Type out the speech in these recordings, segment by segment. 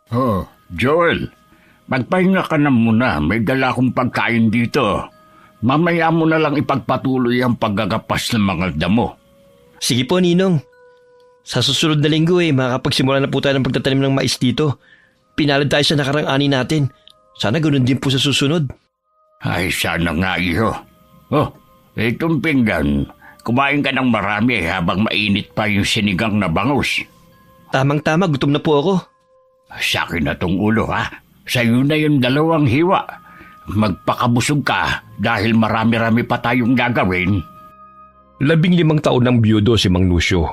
Oh, Joel, magpahinga ka na muna. May dala akong pagkain dito. Mamaya mo na lang ipagpatuloy ang paggagapas ng mga damo. Sige po, Ninong. Sa susunod na linggo makakapagsimula na po tayo ng pagtatanim ng mais dito. Pinalad tayo sa nakarang ani natin. Sana ganoon din po sa susunod. Ay, sana nga iyo. Oh, itong pinggan. Kumain ka ng marami habang mainit pa yung sinigang na bangus. Tamang-tama, gutom na po ako. Sa akin na tong ulo, ha? Sa'yo na yung 2 hiwa. Magpakabusog ka dahil marami-rami pa tayong gagawin. 15 taon ng biyudo si Mang Lucio.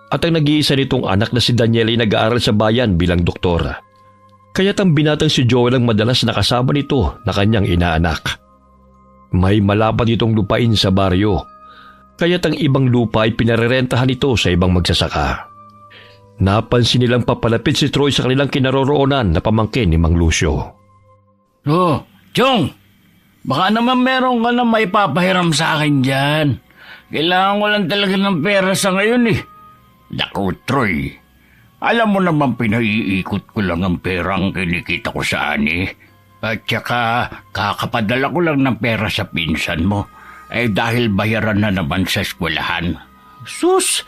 At ang nag-iisa nitong anak na si Daniel ay nag-aaral sa bayan bilang doktor. Kaya't ang binatang si Joel ang madalas nakasama nito na kanyang inaanak. May malapad itong lupain sa baryo, kaya't ang ibang lupa ay pinarerentahan nito sa ibang magsasaka. Napansin nilang papalapit si Troy sa kanilang kinaroroonan na pamangkin ni Mang Lucio. Oh, Chong! Baka naman meron ka na may papahiram sa akin dyan. Kailangan ko lang talaga ng pera sa ngayon eh. Naku, Troy. Alam mo naman pinaiikot ko lang ang perang kinikita ko sa ani. At saka kakapadala ko lang ng pera sa pinsan mo. Dahil bayaran na naman sa eskwelahan. Sus!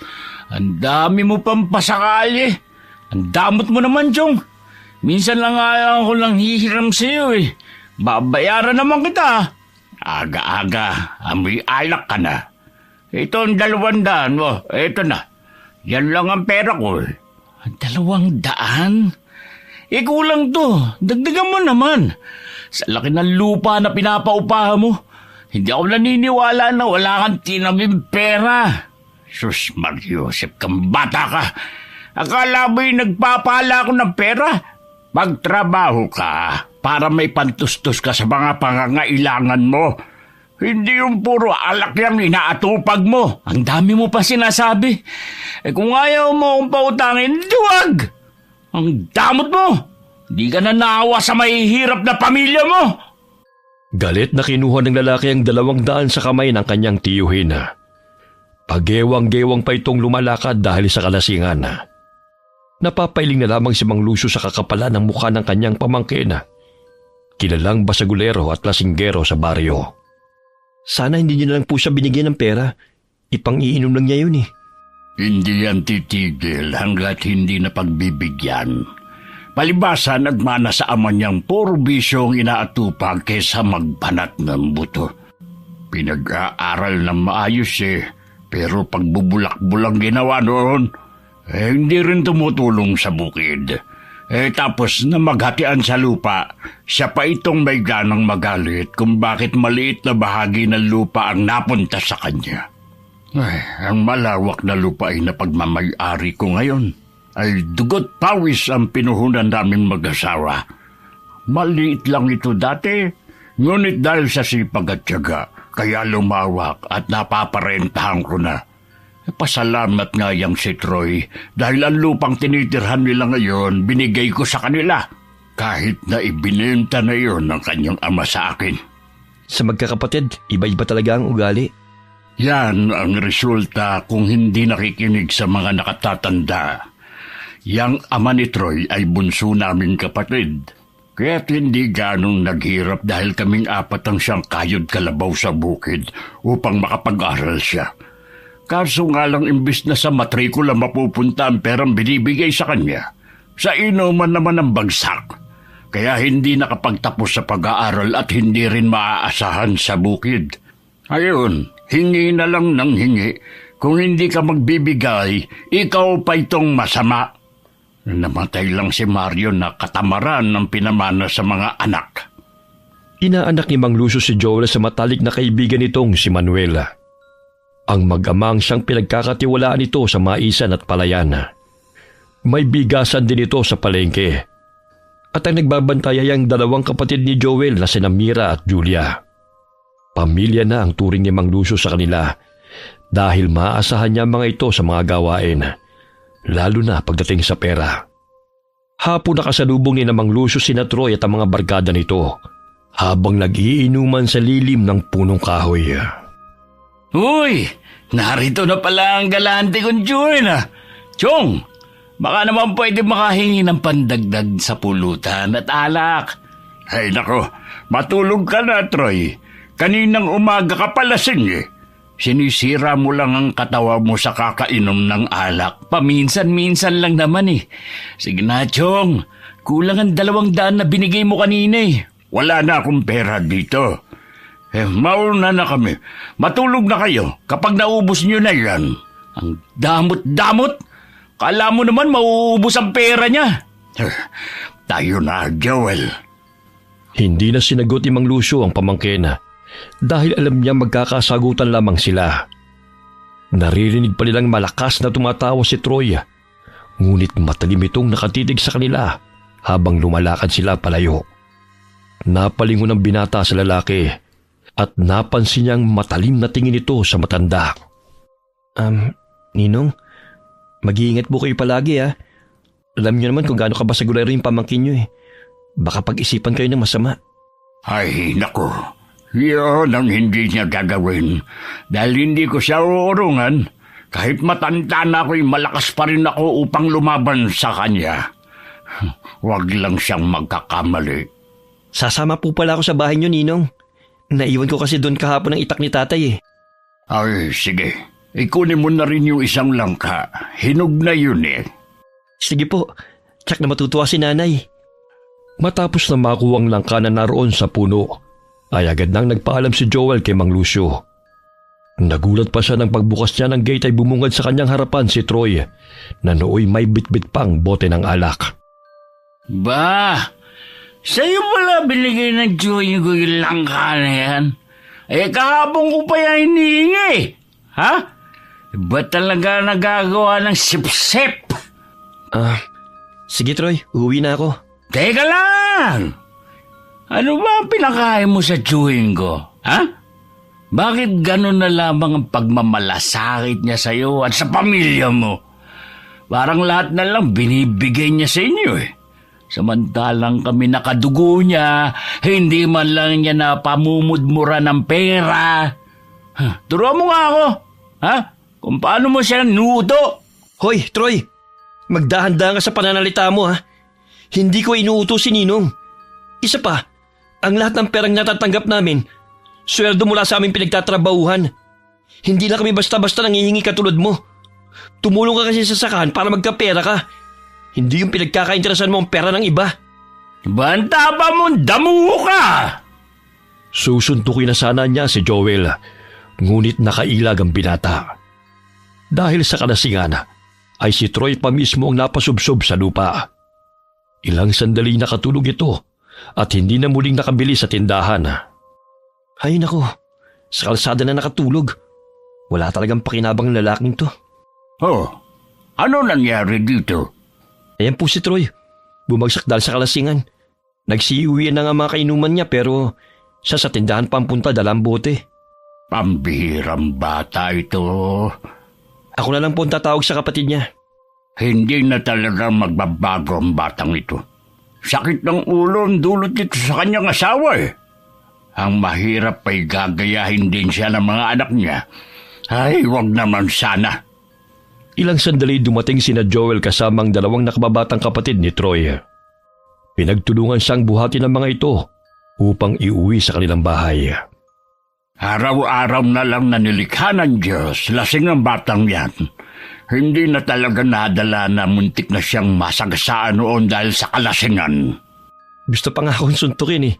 Ang dami mo pang pasakali. Ang damot mo naman, Chong. Minsan lang ayaw ko lang hihiram sa iyo eh. Babayaran naman kita. Aga-aga, amoy alak ka na. Ito ang 200 mo. Ito na. Yan lang ang pera ko eh. 200? Kulang to. Dagdagan mo naman. Sa laki ng lupa na pinapaupahan mo, hindi ako naniniwala na wala kang tinaming pera. Sus, Mariusep, kang bata ka. Akala mo'y nagpapala ako ng pera? Magtrabaho ka para may pantustos ka sa mga pangangailangan mo. Hindi yung puro alak yung inaatupag mo. Ang dami mo pa sinasabi. Kung ayaw mo akong pautangin, duwag! Ang damot mo! Di ka na naawa sa mahihirap na pamilya mo! Galit na kinuha ng lalaki ang 200 sa kamay ng kanyang tiyuhin. Pagewang-gewang pa itong lumalakad dahil sa kalasingan. Napapailing na lamang si Mang Lucio sa kakapalan ng mukha ng kanyang pamangkin. Kilalang basagulero at lasinggero sa baryo. Sana hindi niyo na lang po siya binigyan ng pera. Ipang-iinom lang niya yun eh. Hindi yan titigil hanggat hindi na pagbibigyan. Palibasa nagmana sa ama niyang puro bisyong inaatupag kesa magbanat ng buto. Pinag-aaral ng maayos pero pagbubulak-bulang ginawa noon, hindi rin tumutulong sa bukid. Tapos na maghatian sa lupa, siya pa itong may ganang magalit kung bakit maliit na bahagi ng lupa ang napunta sa kanya. Ang malawak na lupa ay napagmamay-ari ko ngayon ay dugot pawis ang pinuhunan namin mag-asawa. Maliit lang ito dati, ngunit dahil sa sipag at tiyaga, kaya lumawak at napaparentahan ko na. Pasalamat nga yang si Troy dahil ang lupang tinitirhan nila ngayon binigay ko sa kanila. Kahit na ibinenta na yon ng kanyang ama sa akin. Sa magkakapatid, iba-iba talaga ang ugali. Yan ang resulta kung hindi nakikinig sa mga nakatatanda. Yang ama ni Troy ay bunso naming kapatid. Kaya't hindi ganong naghirap dahil kaming 4 ang siyang kayod kalabaw sa bukid upang makapag-aral siya. Kaso nga lang imbis na sa matrikula mapupunta ang perang binibigay sa kanya, sa inuman naman ang bagsak. Kaya hindi nakapagtapos sa pag-aaral at hindi rin maaasahan sa bukid. Ayun, hingi na lang ng hingi. Kung hindi ka magbibigay, ikaw pa itong masama. Namatay lang si Mario na katamaran ng pinamana sa mga anak. Inaanak ni Mang Lucio si Joel sa matalik na kaibigan nitong si Manuela. Ang mag-amang siyang pinagkakatiwalaan nito sa maisan at palayan. May bigasan din ito sa palengke. At ang nagbabantay ay ang 2 kapatid ni Joel na sina Mira at Julia. Pamilya na ang turing ni Mang Lucio sa kanila dahil maaasahan niya mga ito sa mga gawain, lalo na pagdating sa pera. Hapon nakasalubong ni na Mang Lucio sina Troy at ang mga barkada nito habang nag-iinuman sa lilim ng punong kahoy. Uy, narito na pala ang galante kong Joel. Chong, Baka naman pwede makahingi ng pandagdag sa pulutan at alak. Ay nako, matulog ka na, Troy. Kaninang umaga ka palasing eh. Sinisira mo lang ang katawan mo sa kakainom ng alak. Paminsan-minsan lang naman eh. Sige na, Chong. Kulang ang 200 na binigay mo kanina eh. Wala na akong pera dito. Mauna na kami. Matulog na kayo kapag naubos nyo na yan. Ang damot-damot. Kala mo naman mauubos ang pera niya. Tayo na, Joel. Hindi na sinagot ni Mang Lucio ang pamangkin dahil alam niya magkakasagutan lamang sila. Naririnig pa nilang malakas na tumatawa si Troy, ngunit matalim itong nakatitig sa kanila habang lumalakad sila palayo. Napalingon ang binata sa lalaki at napansin niyang matalim na tingin ito sa matanda. Ninong, mag-iingat po kayo palagi ha. Alam niyo naman kung gaano kabasagulero yung pamangkin niyo eh. Baka pag-isipan kayo ng masama. Ay, nako. Yun ang hindi niya gagawin. Dahil hindi ko siya uurungan. Kahit matanda na ako'y malakas pa rin ako upang lumaban sa kanya. Huwag lang siyang magkakamali. Sasama po pala ako sa bahay niyo, Ninong. Naiwan ko kasi doon kahapon ang itak ni tatay eh. Ay, sige. Ikunin mo na rin yung isang langka. Hinog na yun eh. Sige po, tsak na matutuwa si nanay. Matapos na makuha ang langka na naroon sa puno, ay agad nang nagpaalam si Joel kay Mang Lucio. Nagulat pa siya nang pagbukas niya ng gate ay bumungad sa kanyang harapan si Troy na nooy may bitbit pang bote ng alak. Ba, sa'yo pala binigay ng Joey ko yung langka na yan? Kahapon ko pa yan hinihingi. Ha? Ba't talaga nagagawa ng sip-sip? Sige Troy, uuwi na ako. Teka lang! Ano ba ang pinakain mo sa chewing ko? Ha? Bakit gano'n na lamang ang pagmamalasakit niya sa'yo at sa pamilya mo? Parang lahat na lang binibigay niya sa inyo eh. Samantalang kami nakadugo niya, hindi man lang niya na pamumudmura ng pera. Turuan mo nga ako, ha? Kung paano mo siya nudo. Hoy, Troy! Magdahan-dahan ka sa pananalita mo ha. Hindi ko inuutos si Ninong. Isa pa, ang lahat ng perang natatanggap namin, sweldo mula sa aming pinagtatrabahuhan. Hindi lang kami basta-basta nangihingi katulad mo. Tumulong ka kasi sa sakahan para magkapera ka. Hindi yung pinagkakainteresan mo ang pera ng iba. Banta ba mong damo ka? Susuntukin na sana niya si Joel, ngunit nakailag ang binata. Dahil sa kalasingan, ay si Troy pa mismo ang napasubsob sa lupa. Ilang sandali nakatulog ito at hindi na muling nakabili sa tindahan. Ay nako, sa kalsada na nakatulog. Wala talagang pakinabang lalaking to. Oh, ano nangyari dito? Ayan po si Troy. Bumagsak dahil sa kalasingan. Nagsiuwian na nga mga kainuman niya pero siya sa tindahan pampunta dalang bote. Pambihirang bata ito. Ako na lang po ang tatawag sa kapatid niya. Hindi na talaga magbabago ang batang ito. Sakit ng ulo ang dulot nito sa kanyang asawa eh. Ang mahirap ay gagayahin din siya ng mga anak niya. Ay, wag naman sana. Ilang sandali dumating sina Joel kasama ang 2 nakababatang kapatid ni Troy. Pinagtulungan siyang buhatin ng mga ito upang iuwi sa kanilang bahay. Araw-araw na lang na nilikha ng Diyos, lasing ang batang yan. Hindi na talaga nadala na muntik na siyang masagasaan noon dahil sa kalasingan. Gusto pa nga akong suntukin eh.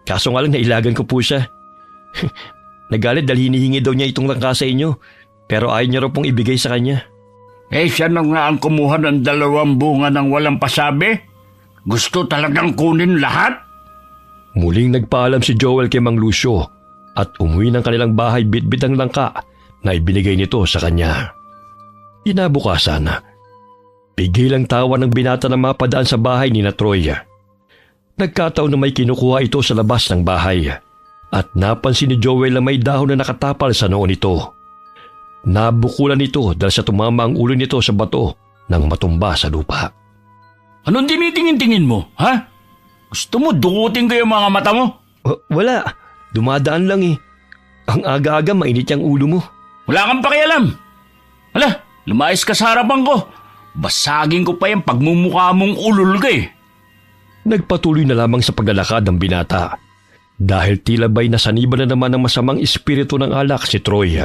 Kaso nga lang nailagan ko po siya. Nagalit dahil hinihingi daw niya itong langka sa inyo. Pero ayaw niya raw pong ibigay sa kanya. Siya na nga ang kumuha ng 2 bunga ng walang pasabi. Gusto talagang kunin lahat. Muling nagpaalam si Joel kay Mang Lucio at umuwi ng kanilang bahay bitbit ang langka na ibinigay nito sa kanya. Inabukasan, bigay lang tawa ng binata na mapadaan sa bahay ni Troy. Nagkataon na may kinukuha ito sa labas ng bahay at napansin ni Joel na may dahon na nakatapal sa noo nito. Nabukulan ito dahil sa tumama ang ulo nito sa bato nang matumba sa lupa. Anong tinitingin-tingin mo, ha? Gusto mo dukutin ko yung mga mata mo? Wala. Dumadaan lang eh. Ang aga-aga mainit yung ulo mo. Wala kang pakialam. Hala, lumayas ka sa harapan ko. Basagin ko pa yung pagmumukha mong ulol ka eh. Nagpatuloy na lamang sa paglalakad ng binata dahil tila ba'y nasaniba na naman ng masamang espiritu ng alak si Troy.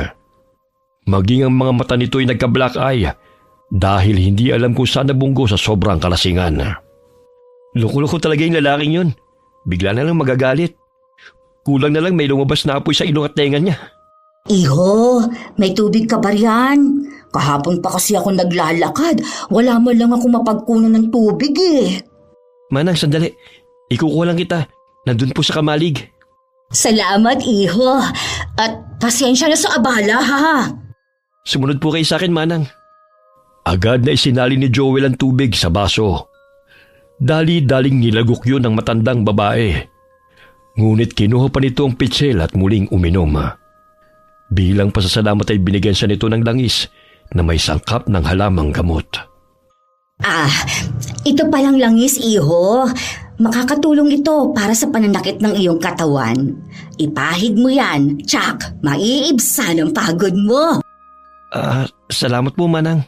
Maging ang mga mata nito'y nagka-black eye dahil hindi alam kung saan nabunggo sa sobrang kalasingan. Loko-loko talaga yung lalaking yun. Bigla na lang magagalit. Kulang na lang may lumabas na apoy sa ilong at tenga niya. Iho, may tubig ka ba riyan? Kahapon pa kasi ako naglalakad. Wala man lang ako mapagkunan ng tubig eh. Manang, sandali. Ikukuha lang kita. Nandun po sa kamalig. Salamat, Iho. At pasensya na sa abala, ha? Sumunod po kayo sa akin, Manang. Agad na isinali ni Joel ang tubig sa baso. Dali-daling nilagok yun ng matandang babae. Ngunit kinuha pa nito ang pitsel at muling uminom. Bilang pasasalamat ay binigyan siya nito ng langis na may sangkap ng halamang gamot. Ito palang langis, Iho. Makakatulong ito para sa pananakit ng iyong katawan. Ipahid mo yan, tsak, maiibsan ang pagod mo. Salamat po, Manang.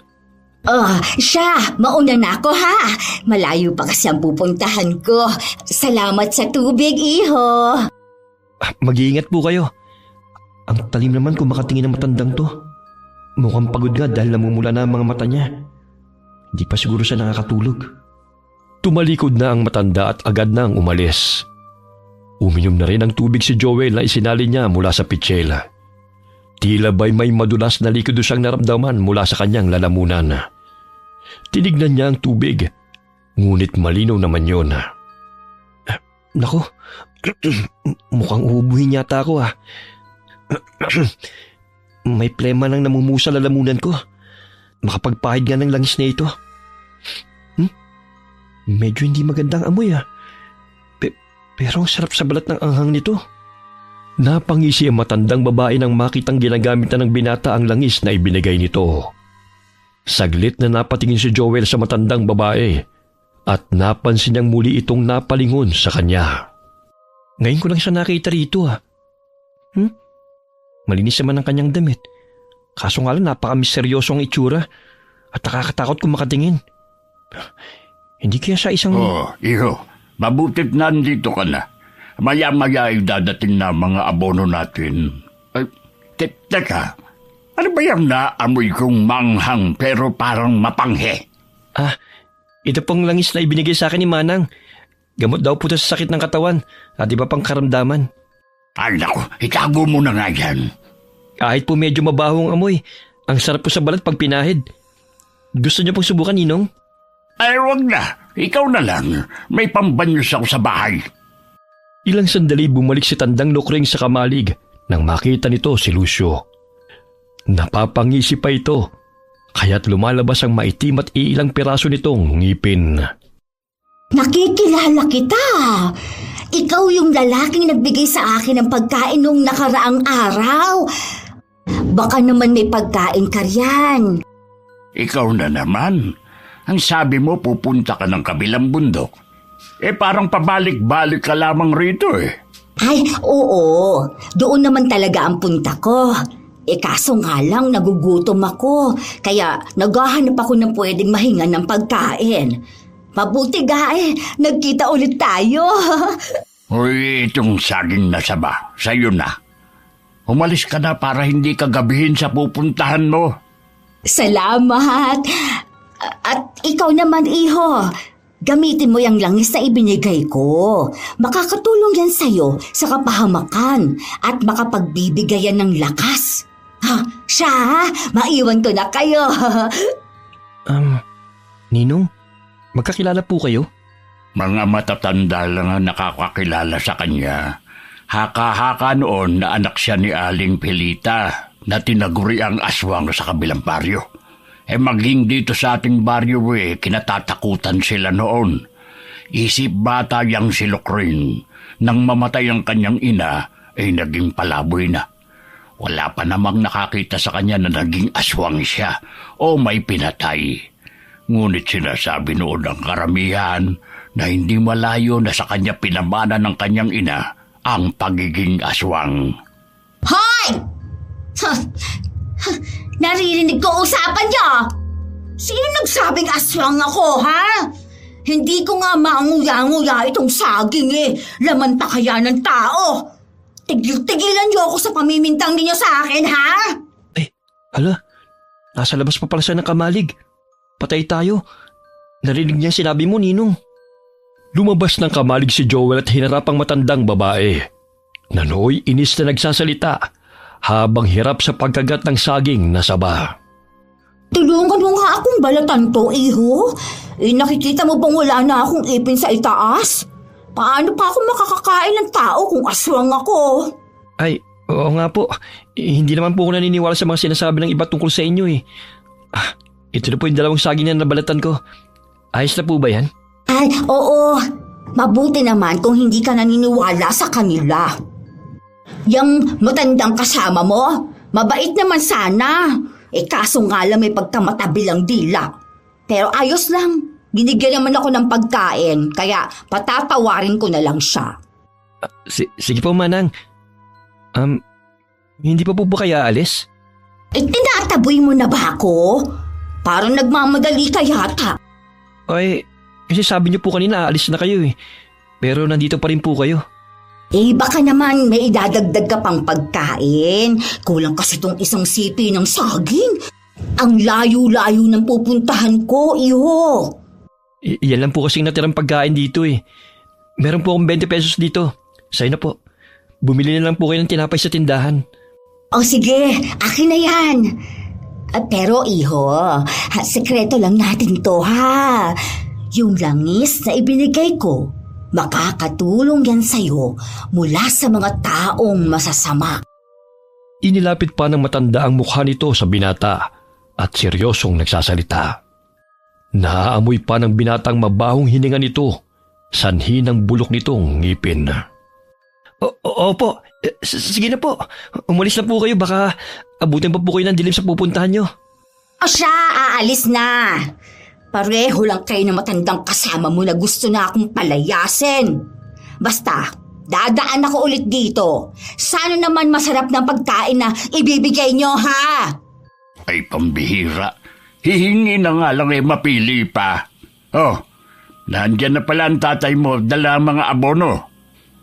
Siya, mauna na ako ha. Malayo pa kasi ang pupuntahan ko. Salamat sa tubig, Iho. Mag-iingat po kayo. Ang talim naman kung makatingin ng matandang to. Mukhang pagod nga dahil namumula na ang mga mata niya. Hindi pa siguro siya nakakatulog. Tumalikod na ang matanda at agad nang umalis. Uminom na rin ang tubig si Joel na isinali niya mula sa pitsela. Tila ba'y may madulas na likido siyang naramdaman mula sa kanyang lalamunan. Tinignan niya ang tubig, ngunit malinaw naman yun. Naku, mukhang uhubuhin yata ako. May plema nang namumusa lalamunan ko. Makapagpahid nga ng langis na ito. Medyo hindi magandang amoy pero ang sarap sa balat ng anghang nito. Napangisi ang matandang babae nang makitang ginagamit na ng binata ang langis na ibinigay nito. Saglit na napatingin si Joel sa matandang babae at napansin niyang muli itong napalingon sa kanya. Ngayon ko lang siya nakita rito. Malinis naman ang kanyang damit. Kaso nga lang napaka-misteryoso ang itsura at nakakatakot kung makatingin. Hindi kaya siya isang... Iho, mabutit nandito ka na. Maya-maya ay dadating na mga abono natin. Teka, ano ba yung naamoy kong manghang pero parang mapanghe? Ito pong langis na ibinigay sa akin ni Manang. Gamot daw po sa sakit ng katawan at iba pang karamdaman. Ay naku, itago mo na nga yan. Kahit po medyo mabahong amoy, ang sarap po sa balat pag pinahid. Gusto niyo pong subukan, Ninong? Ay, wag na. Ikaw na lang. May pambanyos ako sa bahay. Ilang sandali bumalik si Tandang Lukring sa kamalig nang makita nito si Lucio. Napapangisi pa ito, kaya't lumalabas ang maitim at iilang piraso nitong ngipin. Nakikilala kita. Ikaw yung lalaking nagbigay sa akin ng pagkain nung nakaraang araw. Baka naman may pagkain ka riyan. Ikaw na naman. Ang sabi mo pupunta ka ng kabilang bundok. Parang pabalik-balik ka lamang rito eh. Ay, oo. Doon naman talaga ang punta ko. Kaso nga lang nagugutom ako. Kaya naghahanap ako ng pwedeng mahinga ng pagkain. Mabuti ga nagkita ulit tayo. Uy, itong saging na saba, sa'yo na. Umalis ka na para hindi ka gabihin sa pupuntahan mo. Salamat. At ikaw naman, Iho. Gamitin mo yung langis na ibinigay ko. Makakatulong yan sa'yo sa kapahamakan at makapagbibigayan ng lakas. Siya, maiwan ko na kayo. Ninong, magkakilala po kayo? Mga matatanda lang ang nakakakilala sa kanya. Haka-haka noon na anak siya ni Aling Pilita na tinaguri ang aswang sa kabilang baryo. Maging dito sa ating baryo kinatatakutan sila noon. Isip bata yang si Lukring. Nang mamatay ang kanyang ina, naging palaboy na. Wala pa namang nakakita sa kanya na naging aswang siya o may pinatay. Ngunit sinasabi noon ang karamihan na hindi malayo na sa kanya pinamana ng kanyang ina ang pagiging aswang. Hoy! Naririnig ko usapan niyo! Sino nagsabing aswang ako, ha? Hindi ko nga maanguya-nguya itong saging eh. Laman pa kaya ng tao. Tigil-tigilan niyo ako sa pamimintang ninyo sa akin, ha? Hala, nasa labas pa pala siya ng kamalig. Patay tayo. Narinig niya sinabi mo, Ninong. Lumabas ng kamalig si Joel at hinarap ang matandang babae. Nanoy inis na nagsasalita habang hirap sa pagkagat ng saging na saba. Tulungan mo nga akong balatan to, iho. Nakikita mo bang wala na akong ipin sa itaas? Paano pa ako makakakain ng tao kung aswang ako? Ay, oo nga po. Hindi naman po ako naniniwala sa mga sinasabi ng iba tungkol sa inyo eh. Ito na po yung 2 saging na nabalatan ko. Ayos na po ba yan? Ay, oo. Mabuti naman kung hindi ka naniniwala sa kanila. Yang matandang kasama mo, mabait naman sana. Kaso nga lang may pagkamatabilang dila. Pero ayos lang. Binigyan naman ako ng pagkain, kaya patatawarin ko na lang siya. Sige po, Manang. Hindi pa po ba kaya alis? Tinataboy mo na ba ako? Parang nagmamadali ka yata. Ay, kasi sabi niyo po kanina aalis na kayo eh. Pero nandito pa rin po kayo. Baka naman may idadagdag ka pang pagkain. Kulang kasi tong isang sipi ng saging. Ang layo-layo ng pupuntahan ko, iho. Yan lang po kasing natirang pagkain dito eh. Meron po akong 20 pesos dito. Sa'yo na po. Bumili na lang po kayo ng tinapay sa tindahan. O sige, akin na yan. Pero iho, sekreto lang natin to ha. Yung langis na ibinigay ko, makakatulong yan sa'yo mula sa mga taong masasama. Inilapit pa ng matanda ang mukha nito sa binata at seryosong nagsasalita. Naaamoy pa ng binatang mabahong hininga nito, sanhi ng bulok nitong ngipin. Opo, sige na po. Umalis na po kayo, baka abutin pa po kayo ng dilim sa pupuntahan nyo. O siya, aalis na. Pareho lang kayo ng matandang kasama mo na gusto na akong palayasin. Basta, dadaan ako ulit dito. Sana naman masarap ng pagkain na ibibigay nyo, ha? Ay, pambihira. Hihingi na nga lang mapili pa. Oh, nandyan na pala ang tatay mo, dala mga abono.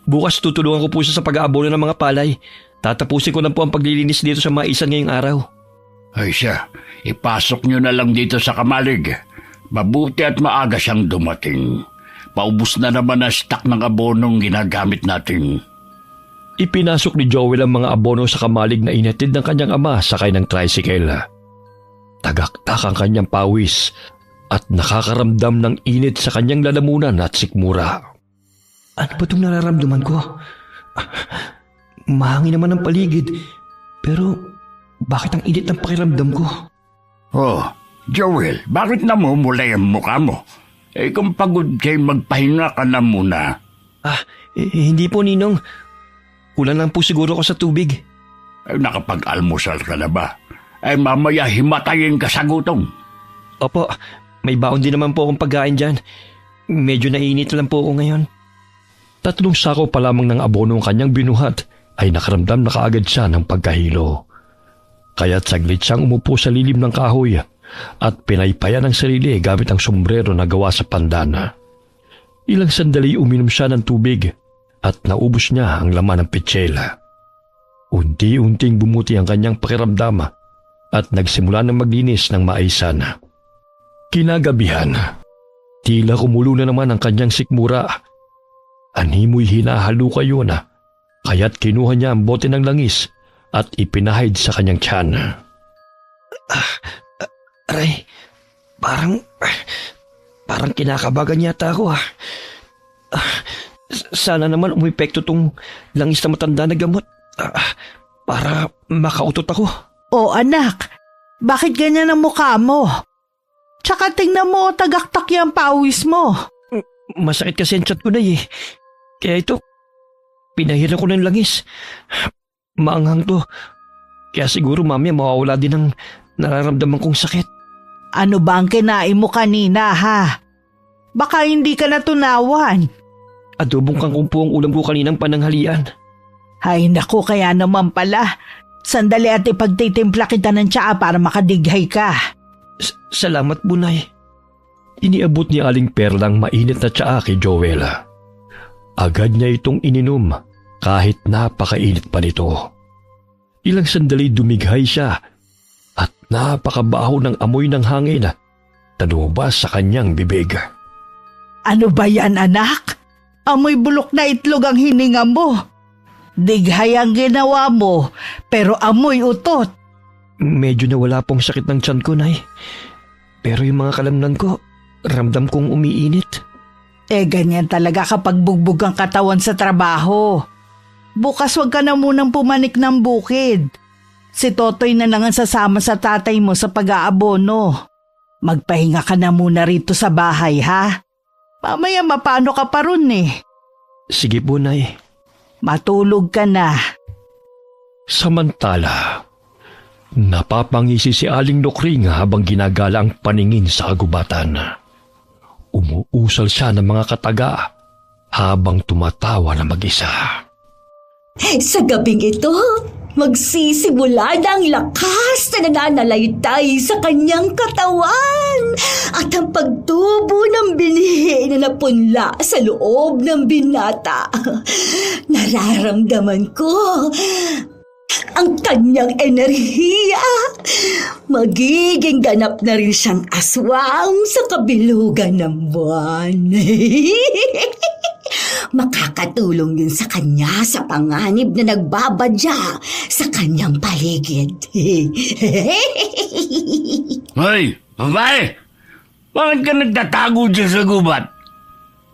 Bukas tutulungan ko po siya sa pag-aabono ng mga palay. Tatapusin ko na po ang paglilinis dito sa maisan ngayong araw. Ay siya, ipasok nyo na lang dito sa kamalig. Mabuti at maaga siyang dumating. Paubos na naman ang stock ng abonong ginagamit natin. Ipinasok ni Joel ang mga abono sa kamalig na inatid ng kanyang ama sakay ng tricycle. Tagaktak ang kanyang pawis at nakakaramdam ng init sa kanyang lalamunan at sikmura. Ano ba itong nararamdaman ko? Mahangin naman ang paligid, pero bakit ang init ng pakiramdam ko? Oh, Joel, bakit namumulay ang mukha mo? Kung pagod kayo, magpahinga ka na muna. Hindi po, Ninong. Kulang lang po siguro ko sa tubig. Nakapag-almusal ka na ba? Mamaya himatayin ka sa gutom. Opo, may baon din naman po akong pagkain dyan. Medyo nainit lang po ako ngayon. 3 sako pa lamang ng abono ang kanyang binuhat ay nakaramdam na kaagad siya ng pagkahilo. Kaya't saglit siyang umupo sa lilim ng kahoy at pinaypayan ang sarili gamit ang sombrero na gawa sa pandana. Ilang sandali uminom siya ng tubig at naubos niya ang laman ng pitsela. Unti-unting bumuti ang kanyang pakiramdam at nagsimula ng maglinis ng maisan. Kinagabihan, tila kumulo na naman ang kanyang sikmura. Animoy hinahalo kayo na, kaya't kinuha niya ang bote ng langis at ipinahid sa kanyang tiyan. Aray, parang kinakabagan yata ako . Sana naman umepekto tong langis na matanda na gamot para makautot ako. O anak, bakit ganyan ang mukha mo? Tsaka tingnan mo, tagaktak yung pawis mo. Masakit kasi ang tiyan ko na eh. Kaya ito, pinahiran ko ng langis. Maanghang to. Kaya siguro mamaya mawawala din ang nararamdaman kong sakit. Ano ba ang kinain mo kanina, ha? Baka hindi ka natunawan. Adobong kangkong po ang ulam ko kaninang pananghalian. Ay naku, kaya naman pala. Sandali at ipagtitimpla kita ng tsaa para makadighay ka. Salamat, Bunay. Iniabot ni Aling Perlang mainit na tsaa kay Joella. Agad niya itong ininom kahit napakainit pa nito. Ilang sandali dumighay siya at napakabaho ng amoy ng hangin na lumabas sa kanyang bibig. Ano ba yan, anak? Amoy bulok na itlog ang hininga mo. Dighay ang ginawa mo, pero amoy utot. Medyo nawala pong sakit ng tiyan ko, Nay. Pero yung mga kalamnan ko, ramdam kong umiinit. Ganyan talaga kapag bugbog ang katawan sa trabaho. Bukas wag ka na munang pumanik ng bukid. Si Totoy na lang ang sasama sa tatay mo sa pag-aabono. Magpahinga ka na muna rito sa bahay, ha? Mamaya mapano ka pa ron eh. Sige po, Nay. Matulog ka na. Samantala, napapangisi si Aling Lokring habang ginagala ang paningin sa kagubatan. Umuusal siya ng mga kataga habang tumatawa na mag-isa. Sa gabing ito, magsisimula na ang lakas na nananalaytay sa kanyang katawan at ang pagtubo ng binhi na napunla sa loob ng binata. Nararamdaman ko ang kanyang enerhiya. Magiging ganap na rin siyang aswang sa kabilugan ng buwan. Makakatulong din sa kanya sa panganib na nagbabadya sa kanyang paligid. Hoy, babae! Bakit ka nagtatago dyan sa gubat?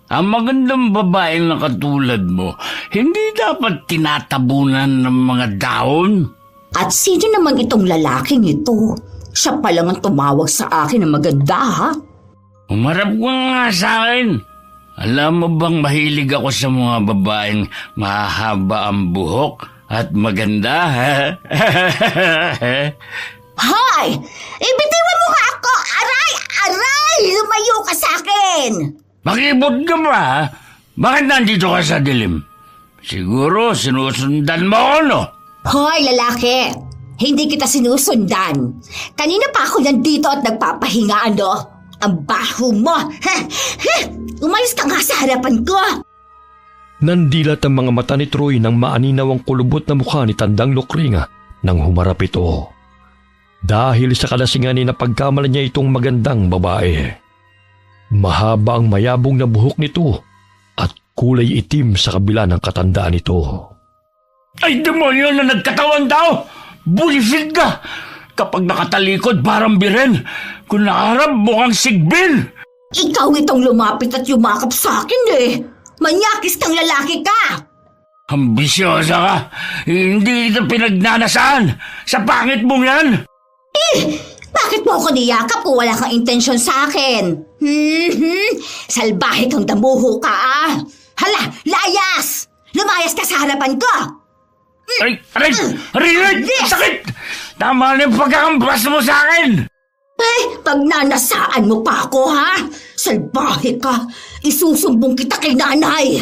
Ang magandang babaeng na katulad mo, hindi dapat tinatabunan ng mga daon? At sino naman itong lalaking ito? Siya pa lang ang tumawag sa akin na maganda, ha? Umarap ka nga sa akin. Alam mo bang mahilig ako sa mga babaeng mahaba ang buhok at maganda, ha? Hoy! Ibitiwan mo nga ako! Aray! Aray! Lumayo ka sa akin! Makibot ka ba, ha? Bakit nandito ka sa dilim? Siguro sinusundan mo ako, no? Hoy, lalaki! Hindi kita sinusundan. Kanina pa ako nandito at nagpapahinga, ano? Ang baho mo! Umayos ka nga sa harapan ko! Nandilat ang mga mata ni Troy nang maaninang ang kulubot na mukha ni Tandang Lokringa nang humarap ito. Dahil sa kalasingan ni napagkamalan niya itong magandang babae. Mahaba ang mayabong na buhok nito at kulay itim sa kabila ng katandaan nito. Ay, demonyo na nagkatawan daw! Bulisit ka! Kapag nakatalikod, parang biren. Kung nakaharap, mukhang sigbin. Ikaw itong lumapit at yumakap sa akin eh. Manyakis kang lalaki ka. Ambisyosa ka. Hindi kita pinagnanasaan. Sa pangit mong yan. Bakit mo ako niyakap kung wala kang intensyon sa akin? Salbahe kang damuho ka ah. Hala, layas! Lumayas ka sa harapan ko. Aray! Sakit! Tama na yung pagkakambas mo sa akin. Pagnanasaan mo pa ako, ha? Salbahe ka. Isusumbong kita kay nanay.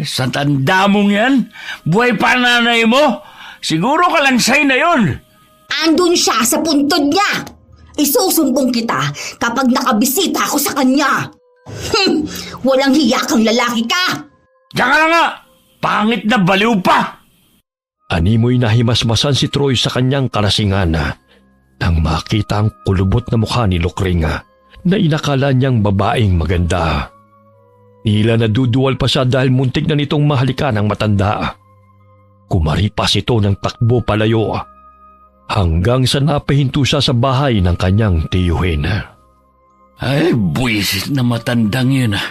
Sa tanda mong yan, buhay pa nanay mo. Siguro kalansay na yun. Andun siya sa puntod niya. Isusumbong kita kapag nakabisita ako sa kanya. Walang hiya kang lalaki ka. Diyan ka na nga. Pangit na baliw pa. Animoy nahimasmasan si Troy sa kanyang kalasingan nang makita ang kulubot na mukha ni Lokringa na inakala niyang babaeng maganda. Tila naduduwal pa siya dahil muntik na nitong mahalikan ang matanda. Kumaripas ito ng takbo palayo hanggang sa napahinto siya sa bahay ng kanyang tiyuhin. Ay, buwisit na matandang yun ah.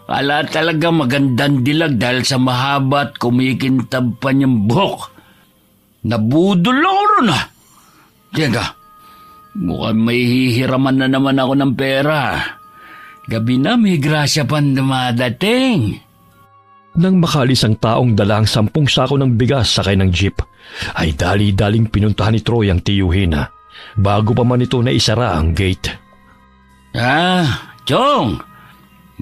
Wala talaga magandang dilag dahil sa mahaba at kumikintab pa niyang buhok. Nabudol ako ron ah. Teka, mukhang may hihiraman na naman ako ng pera. Gabi na may grasya pang dumadating. Nang makalis ang taong dala ang 10 sako ng bigas sakay ng jeep, ay dali-daling pinuntahan ni Troy ang tiyuhin bago pa man ito na isara ang gate. Chong,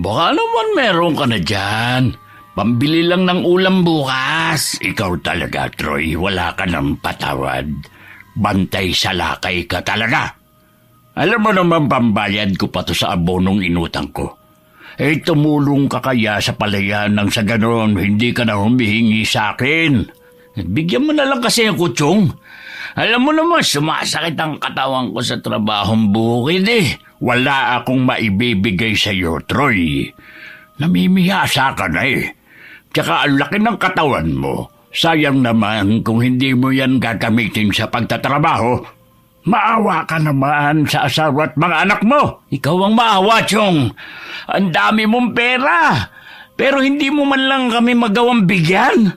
baka naman meron ka na dyan. Pambili lang ng ulam bukas. Ikaw talaga, Troy, wala ka ng patawad. Bantay sa lakay ka talaga. Alam mo naman pambayad ko pa to sa abonong inutang ko. Tumulong ka kaya sa palayan nang sa ganon hindi ka na humihingi sa akin. Bigyan mo na lang kasi ako, Chong. Alam mo naman, sumasakit ang katawan ko sa trabahong bukid eh. Wala akong maibibigay sa iyo, Troy. Namimihasa ka na eh. Tsaka ang laki ng katawan mo. Sayang naman kung hindi mo yan gagamitin sa pagtatrabaho. Maawa ka naman sa asawa at mga anak mo. Ikaw ang maawa, Chong. Ang dami mong pera. Pero hindi mo man lang kami magawang bigyan.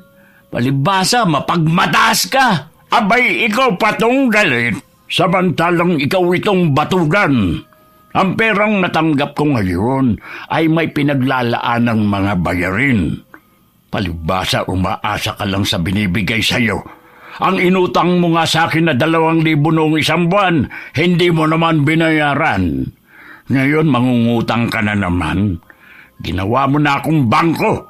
Palibhasa, mapagmataas ka. Abay, ikaw patong galit. Samantalang ikaw itong batugan. Ang perang natanggap ko ngayon ay may pinaglalaan ng mga bayarin. Palibhasa, umaasa ka lang sa binibigay sa'yo. Ang inutang mo nga sa akin na 2,000 noong isang buwan, hindi mo naman binayaran. Ngayon, mangungutang ka na naman. Ginawa mo na akong bangko.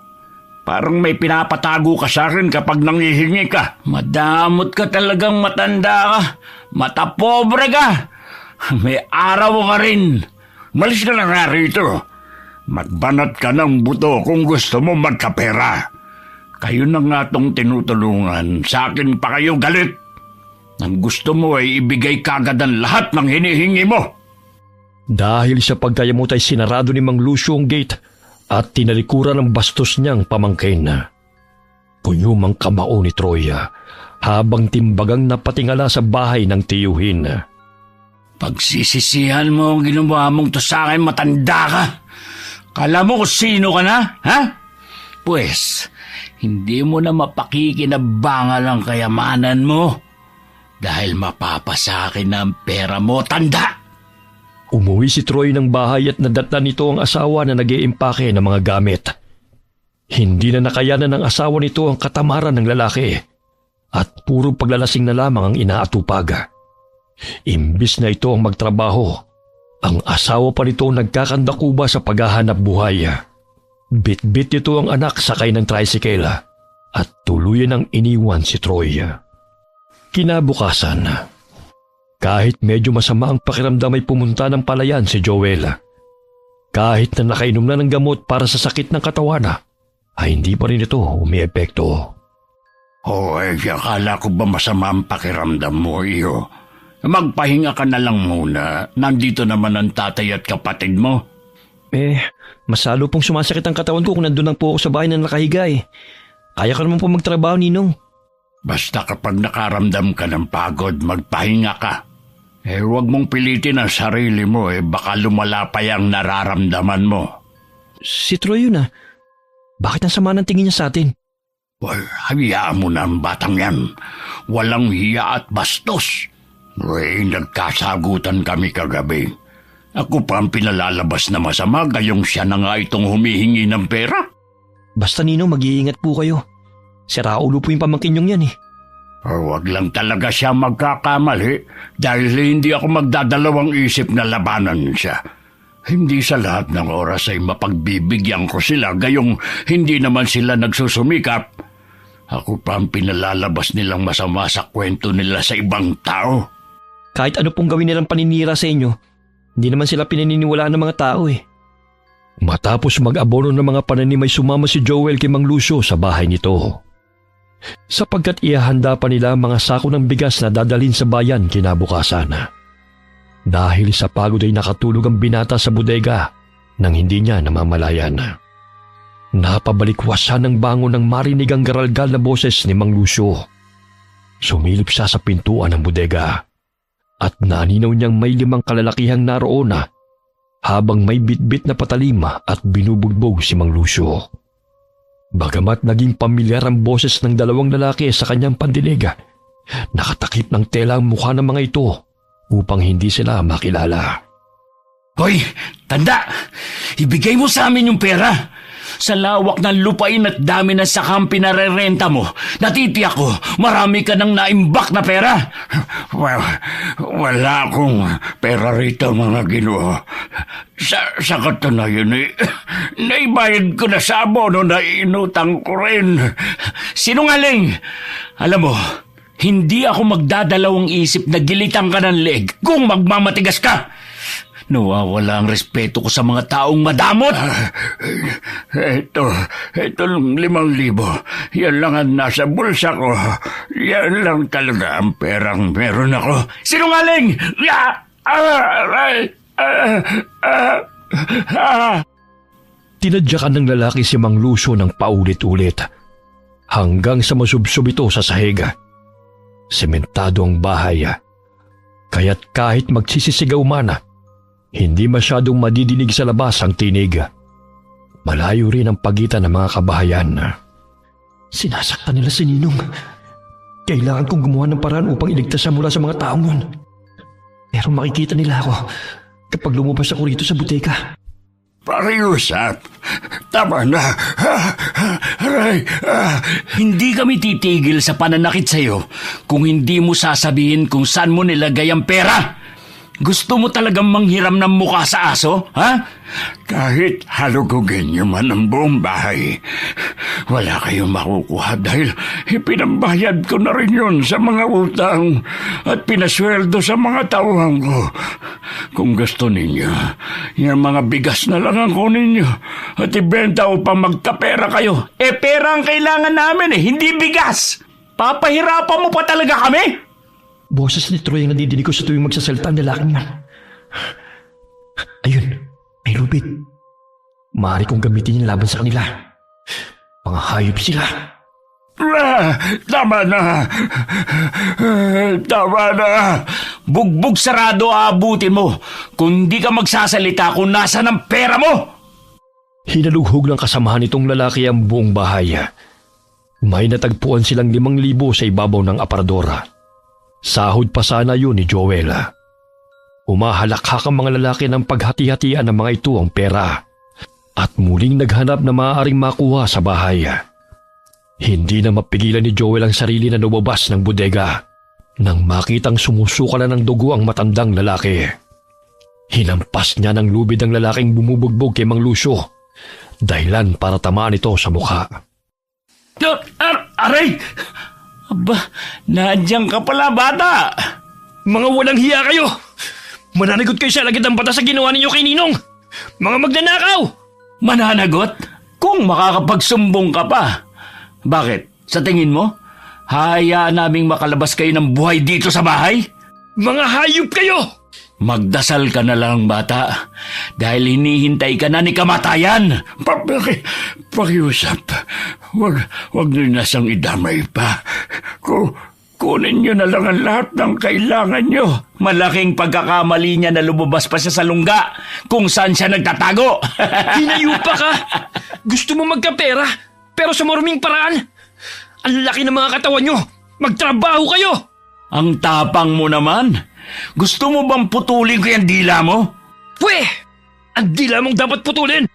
Parang may pinapatago ka sa akin kapag nangihingi ka. Madamot ka talagang matanda ka. Matapobre ka. May araw ka rin. Malis ka na nga rito. Magbanat ka ng buto kung gusto mo magkapera. Kayo na nga tong tinutulungan. Sa akin pa kayo galit. Ang gusto mo ay ibigay kagad ang lahat ng hinihingi mo. Dahil sa pagkayamot ay sinarado ni Mang Lucio ang gate at tinalikuran ng bastos niyang pamangkin. Punyumang kamao ni Troya habang timbagang napatingala sa bahay ng tiyuhin. Pagsisisihan mo ang ginawa mong to sa akin, matanda ka. Kala mo kung sino ka na, ha? Pues, hindi mo na mapakikinabangal ang kayamanan mo dahil mapapasakin na ang pera mo, tanda! Umuwi si Troy ng bahay at nadatnan nito ang asawa na nag-iimpake ng mga gamit. Hindi na nakayanan ng asawa nito ang katamaran ng lalaki at puro paglalasing na lamang ang inaatupag. Imbis na ito ang magtrabaho, ang asawa pa nito nagkakandakuba sa paghahanap buhay. Bit-bit nito ang anak sakay ng tricycle at tuluyan ang iniwan si Troy. Kinabukasan, kahit medyo masama ang pakiramdam ay pumunta ng palayan si Joel. Kahit na nakainom na ng gamot para sa sakit ng katawan, ay hindi pa rin ito umiepekto. Akala ko ba masama ang pakiramdam mo, iyo? Magpahinga ka na lang muna. Nandito naman ang tatay at kapatid mo. Masalo pong sumasakit ang katawan ko kung nandun lang po ako sa bahay na nakahiga eh. Kaya ka naman po magtrabaho, Ninong. Basta kapag nakaramdam ka ng pagod, magpahinga ka. Huwag mong pilitin ang sarili mo, baka lumala pa yung nararamdaman mo. Si Troy yun ah. Bakit ang sama ng tingin niya sa atin? Hayaan mo na ang batang yan. Walang hiya at bastos. Nagkasagutan kami kagabi. Ako pa ang pinalalabas na masama, gayong siya na nga itong humihingi ng pera. Basta Ninong, mag-iingat po kayo. Siraulo po yung pamangkin niyong yan eh. Huwag lang talaga siya magkakamali dahil hindi ako magdadalawang isip na labanan siya. Hindi sa lahat ng oras ay mapagbibigyan ko sila gayong hindi naman sila nagsusumikap. Ako pa ang pinalalabas nilang masama sa kwento nila sa ibang tao. Kahit ano pong gawin nilang paninira sa inyo, hindi naman sila pinaniniwalaan ng mga tao eh. Matapos mag-abono ng mga pananim ay sumama si Joel kay Mang Lucio sa bahay nito. Sapagkat ihahanda pa nila mga sako ng bigas na dadalhin sa bayan kinabukasan. Dahil sa pagod ay nakatulog ang binata sa bodega nang hindi niya namamalayan. Napabalikwasan ng bangon ng marinig ang garalgal na boses ni Mang Lucio. Sumilip siya sa pintuan ng bodega at naninaw niyang may 5 kalalakihang naroon habang may bitbit na patalima at binubugbog si Mang Lucio. Bagamat naging pamilyar ang boses ng 2 lalaki sa kanyang pandinig, nakatakip ng tela ang mukha ng mga ito upang hindi sila makilala. Hoy, tanda! Ibigay mo sa amin yung pera! Sa lawak ng lupain at dami ng sakang pinarerenta mo, natitiyak ko, marami ka nang naimbak na pera. Wala akong pera rito, mga Ginoo. Sa katunayan naibayad ko na sa abono na inutang ko rin. Sinungaling! Alam mo, hindi ako magdadalawang isip na gilitan ka ng leeg kung magmamatigas ka. Nawawala ang respeto ko sa mga taong madamot. Ito lang 5,000. Yan lang ang nasa bulsa ko. Yan lang talaga ang perang meron ako. Sinungaling! Tinadyakan ng lalaki si Mang Lucio ng paulit-ulit hanggang sa masubsob ito sa sahig. Sementado ang bahay, kaya't kahit magsisisigaw man, hindi masyadong madidinig sa labas ang tinig. Malayo rin ang pagitan ng mga kabahayan. Sinasaktan nila si Ninong. Kailangan kong gumawa ng paraan upang iligtas siya mula sa mga taong yun. Pero makikita nila ako kapag lumabas ako rito sa buteka. Pakiusap. Tama na. Aray. Hindi kami titigil sa pananakit sa'yo kung hindi mo sasabihin kung saan mo nilagay ang pera. Gusto mo talagang manghiram ng mukha sa aso, ha? Kahit halugugin niyo man ang buong bahay, wala kayong makukuha dahil ipinambayad ko na rin yun sa mga utang at pinasweldo sa mga tauhan ko. Kung gusto ninyo, yung mga bigas na lang ang kunin nyo at ibenta upang magkapera kayo. Pera ang kailangan namin hindi bigas. Papahirapan mo pa talaga kami? Boses ni Troy ang nadidinig ko sa tuwing magsasalita ang lalaking yan. Ayun, may lubid. Maaari kong gamitin yung laban sa kanila. Mga hayop sila. Tama na. Tama na. Bugbog sarado aabutin mo kung di ka magsasalita kung nasa ng pera mo. Hinalughog ng kasamahan nitong lalaki ang buong bahay. May natagpuan silang 5,000 sa ibabaw ng aparadora. Sahod pa sana yun ni Joel. Umahalakhak ang mga lalaki ng paghati-hatian ng mga ito ang pera at muling naghanap na maaaring makuha sa bahay. Hindi na mapigilan ni Joel ang sarili na lumabas ng bodega nang makitang sumusuka na ng dugo ang matandang lalaki. Hinampas niya ng lubid ang lalaking bumubugbog kay Mang Lucio, dahilan para tamaan ito sa mukha. Aray! Aba, nandiyan ka pala, bata! Mga walang hiya kayo! Mananagot kayo sa lagid ng batas sa ginawa ninyo kay Ninong! Mga magnanakaw! Mananagot? Kung makakapagsumbong ka pa. Bakit? Sa tingin mo? Hayaan naming makalabas kayo ng buhay dito sa bahay? Mga hayop kayo! Magdasal ka na lang, bata, dahil hinihintay ka na ni kamatayan. Pakiusap. Wag nyo na siyang idamay pa. Kunin nyo na lang ang lahat ng kailangan nyo. Malaking pagkakamali niya na lumabas pa siya sa lungga kung saan siya nagtatago. Hinayupa ka! Gusto mo magkapera, pero sa maruming paraan? Ang laki ng mga katawan nyo! Magtrabaho kayo! Ang tapang mo naman. Gusto mo bang putulin ko yung dila mo? Pwe! Ang dila mong dapat putulin!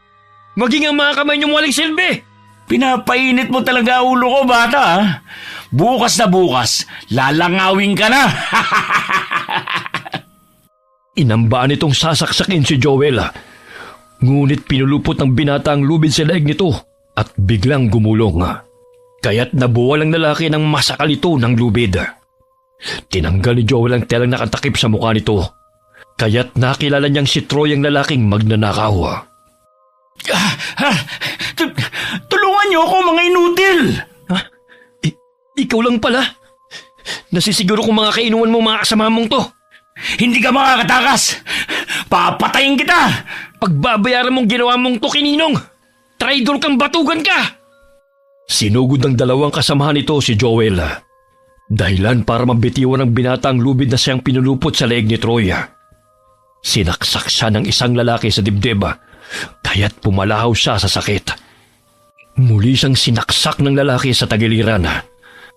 Maging ang mga kamay nyo walang silbi! Pinapainit mo talaga ulo ko, bata. Ha? Bukas na bukas, lalangawin ka na. Inambaan itong sasaksakin si Joel. Ngunit pinulupot ng binata ang lubid sa leeg nito at biglang gumulong. Kaya't nabuwal ang lalaki ng masakal ito ng lubid. Tinanggal ni Joel ang telang nakatakip sa mukha nito. Kaya't nakilala niyang si Troy ang lalaking magnanakaw. Tulungan niyo ako, mga inutil! Ikaw lang pala? Nasisiguro kung mga kainuman mo mga kasama mong to. Hindi ka makakatakas! Papatayin kita! Pagbabayaran mong ginawa mong to kininong! Traidor kang batugan ka! Sinugod ng dalawang kasamahan nito si Joel. Dahilan para mabitiwan ng binata ang lubid na siyang pinulupot sa leeg ni Troy. Sinaksak siya ng isang lalaki sa dibdib, kaya't pumalahaw siya sa sakit. Muli siyang sinaksak ng lalaki sa tagiliran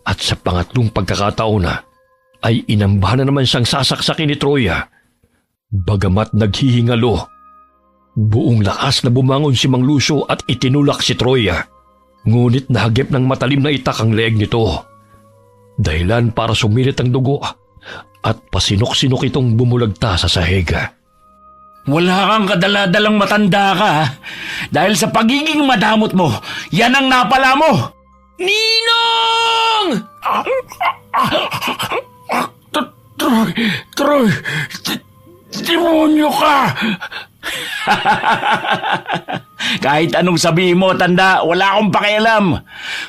at sa pangatlong pagkakataon ay inambahan na naman siyang sasaksakin ni Troy. Bagamat naghihingalo, buong lakas na bumangon si Mang Lucio at itinulak si Troy. Ngunit nahagip ng matalim na itak ang leeg nito. Dahilan para sumirit ang dugo at pasinok-sinok itong bumulagta sa sahig. Wala kang kadaladalang matanda ka, ha? Dahil sa pagiging madamot mo, yan ang napala mo! Ninong! Troy! Demonyo ka! Kahit anong sabihin mo, tanda, wala akong pakialam.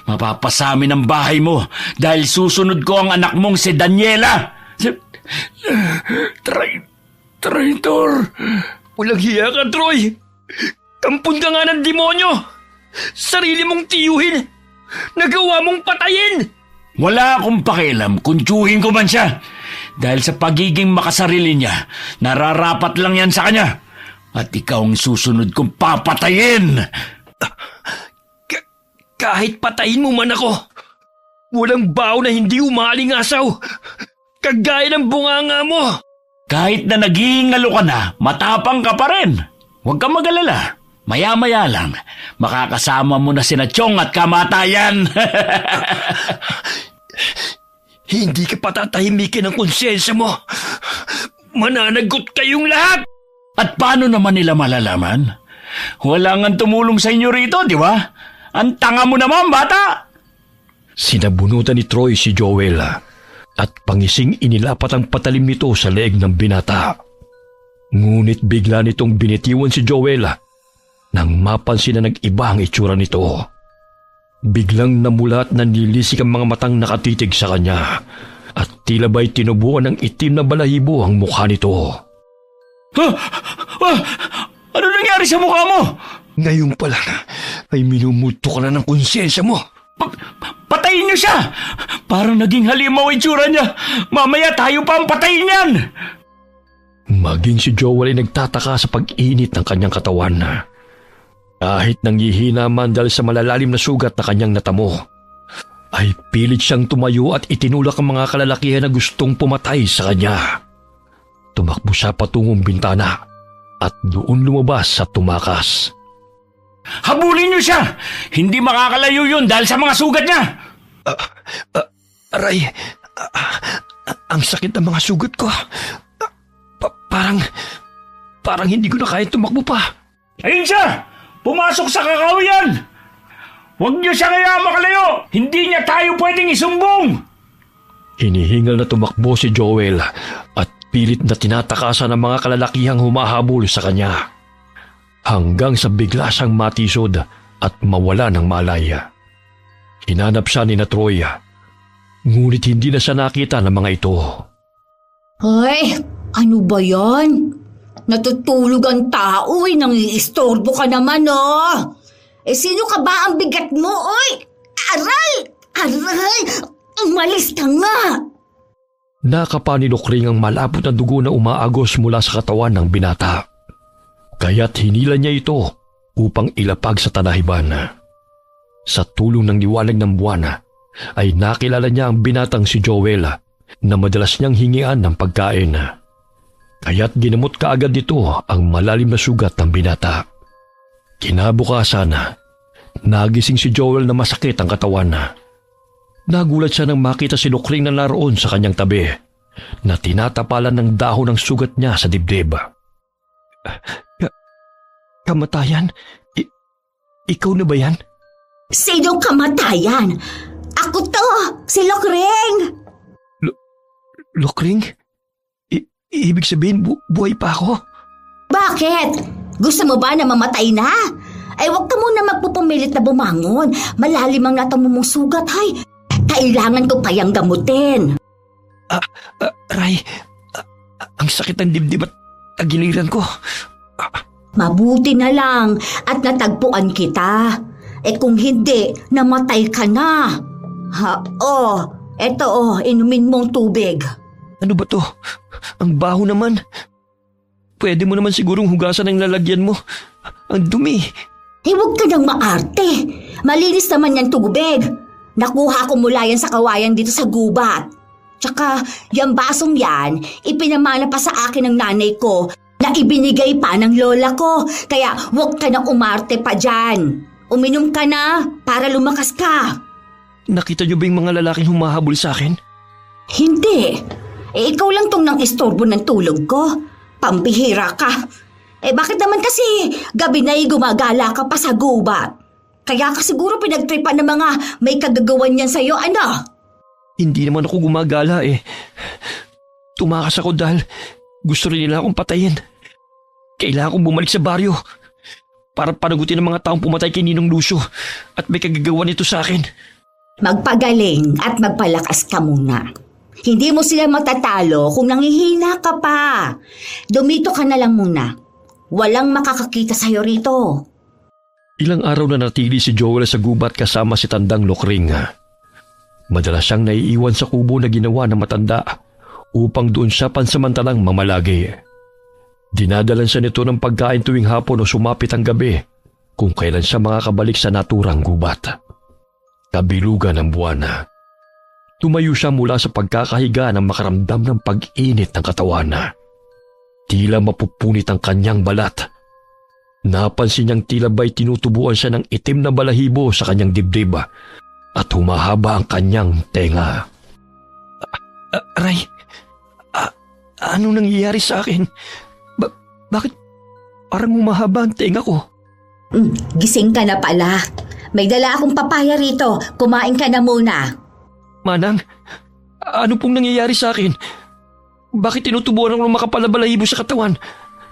Mapapasamin ang bahay mo dahil susunod ko ang anak mong si Daniela. Traitor. Walang hiya ka, Troy! Kampun ka nga ng demonyo! Sarili mong tiyuhin! Nagawa mong patayin! Wala akong pakialam kung tiyuhin ko man siya. Dahil sa pagiging makasarili niya, nararapat lang yan sa kanya. At ikaw ang susunod kong papatayin. Kahit patayin mo man ako, walang bao na hindi umaalingasaw. Kagaya ng bunganga mo. Kahit na naghihingalo ka na, matapang ka pa rin. Huwag kang mag-alala. Maya-maya lang, makakasama mo na sina Chong at kamatayan. Hindi ka patatahimikin ang konsensya mo. Mananagot kayong lahat. At paano naman nila malalaman? Wala nga tumulong sa inyo rito, di ba? Ang tanga mo naman, bata! Sinabunutan ni Troy si Joel at pangising inilapat ang patalim nito sa leeg ng binata. Ngunit bigla nitong binitiwan si Joel nang mapansin na nag-iba ang itsura nito. Biglang namula at nanilisik ang mga matang nakatitig sa kanya at tila ba'y tinubuan ng itim na balahibo ang mukha nito. Ano nangyari sa mukha mo? Ngayon pa lang ay minumuto ka na ng konsensya mo. Patayin niyo siya! Parang naging halimaw ang itsura niya. Mamaya tayo pa ang patayin niyan! Maging si Joel ay nagtataka sa pag-init ng kanyang katawan. Kahit nanghihina man dahil sa malalalim na sugat na kanyang natamo, ay pilit siyang tumayo at itinulak ang mga kalalakihan na gustong pumatay sa kanya. Tumakbo siya patungong bintana at doon lumabas at tumakas. Habulin niyo siya! Hindi makakalayo yun dahil sa mga sugat niya! Aray, ang sakit ng mga sugat ko. Parang hindi ko na kaya tumakbo pa. Ayun siya! Pumasok sa kakawiyan! Huwag niyo siya kaya makalayo! Hindi niya tayo pwedeng isumbong! Hinihingal na tumakbo si Joel at pilit na tinatakasan ng mga kalalakihang humahabol sa kanya. Hanggang sa bigla siyang matisod at mawala ng malaya. Hinanap siya ni na Troy, ngunit hindi na siya nakita ng mga ito. Ay, ano ba yan? Natutulog ang tao nangiistorbo ka naman sino ka ba ang bigat mo, oy? Aray! Aray! Umalis ka nga! Nakapanilokring ang malapot na dugo na umaagos mula sa katawan ng binata. Kaya't hinila niya ito upang ilapag sa tanahiban. Sa tulong ng liwanag ng buwan ay nakilala niya ang binatang si Joel na madalas niyang hingian ng pagkain. Kaya't ginamot kaagad nito ang malalim na sugat ng binata. Kinabukasan, nagising si Joel na masakit ang katawan. Nagulat siya nang makita si Lukring na naroon sa kanyang tabi na tinatapalan ng dahon ng sugat niya sa dibdib. Kamatayan? Ikaw na ba yan? Sinong kamatayan? Ako to! Si Lokring! Lukring? Ibig sabihin, buhay pa ako? Bakit? Gusto mo ba na mamatay na? Ay, huwag ka muna magpupumilit na bumangon. Malalim ang natamo mong sugat, hay. Kailangan ko payang gamutin. Ray, ang sakit ng dibdib at tagiliran ko. Mabuti na lang at natagpuan kita. Kung hindi, namatay ka na. Eto inumin mong tubig. Ano ba to? Ang baho naman. Pwede mo naman sigurong hugasan ang lalagyan mo. Ang dumi. Huwag ka nang maarte. Malinis naman yan tubig. Nakuha ko mula yan sa kawayan dito sa gubat. Tsaka, yung basong yan, ipinamana pa sa akin ng nanay ko na ibinigay pa ng lola ko. Kaya huwag ka nang umarte pa dyan. Uminom ka na para lumakas ka. Nakita niyo ba yung mga lalaking humahabol sa akin? Hindi. Ikaw lang tong nang istorbo ng tulog ko. Pambihira ka. Bakit naman kasi gabi na'y gumagala ka pa sa gubat? Kaya ka siguro pinagtripan ng mga may kagagawan yan sa'yo, ano? Hindi naman ako gumagala. Tumakas ako dahil Gusto rin nila akong patayin. Kailangan kong bumalik sa baryo para panagutin ang mga taong pumatay kay Ninong Lucio at may kagagawa nito sa akin. Magpagaling at magpalakas ka muna. Hindi mo sila matatalo kung nangihina ka pa. Dumito ka na lang muna. Walang makakakita sa'yo rito. Ilang araw na natili si Joel sa gubat kasama si Tandang Lokring. Madalas siyang naiiwan sa kubo na ginawa ng matanda upang doon siya pansamantalang mamalagi. Dinadalan siya nito ng pagkain tuwing hapon o sumapit ang gabi kung kailan siya makakabalik sa naturang gubat. Kabilugan ng buwan. Tumayo siya mula sa pagkakahiga nang makaramdam ng pag-init ng katawan. Tila mapupunit ang kanyang balat. Napansin niyang tila ba'y tinutubuan siya ng itim na balahibo sa kanyang dibdib at humahaba ang kanyang tenga. Aray, anong nangyayari sa akin? Bakit parang humahaba ang tenga ko? Gising ka na pala. May dala akong papaya rito. Kumain ka na muna. Manang, ano pong nangyayari sa akin? Bakit tinutubuan ako ng makapalabalahibo sa katawan?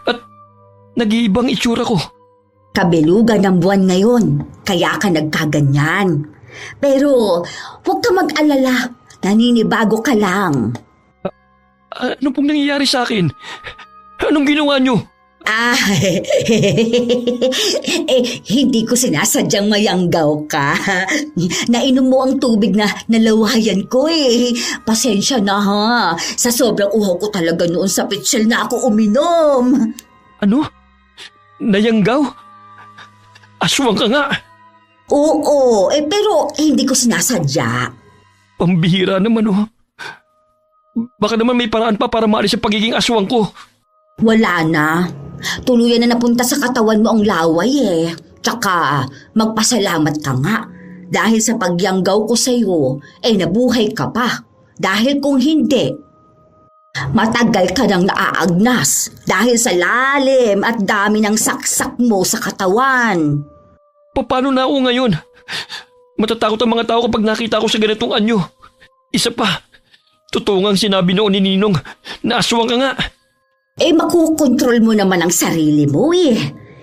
At nag-iibang itsura ko? Kabilugan ng buwan ngayon, kaya ka nagkaganyan. Pero huwag ka mag-alala, naninibago ka lang. Ano pong nangyayari sa akin? Anong ginawa niyo? Hindi ko sinasadyang mayanggaw ka. Nainom mo ang tubig na nalawayan ko eh. Pasensya na ha. Sa sobrang uhaw ko talaga noon sa pitsil na ako uminom. Ano? Nayanggaw? Aswang ka nga. Oo, pero hindi ko sinasadya. Pambihira naman oh. Baka naman may paraan pa para maalis ang pagiging aswang ko. Wala na. Tuluyan na napunta sa katawan mo ang laway eh. Tsaka magpasalamat ka nga. Dahil sa pagyanggaw ko sa'yo, nabuhay ka pa. Dahil kung hindi, matagal ka nang naaagnas dahil sa lalim at dami ng saksak mo sa katawan. Paano na ako ngayon? Matatakot ang mga tao kapag nakita ko sa ganitong anyo. Isa pa, totoo ngang sinabi noon ni Ninong na aswang ka nga. Makukontrol mo naman ang sarili mo eh.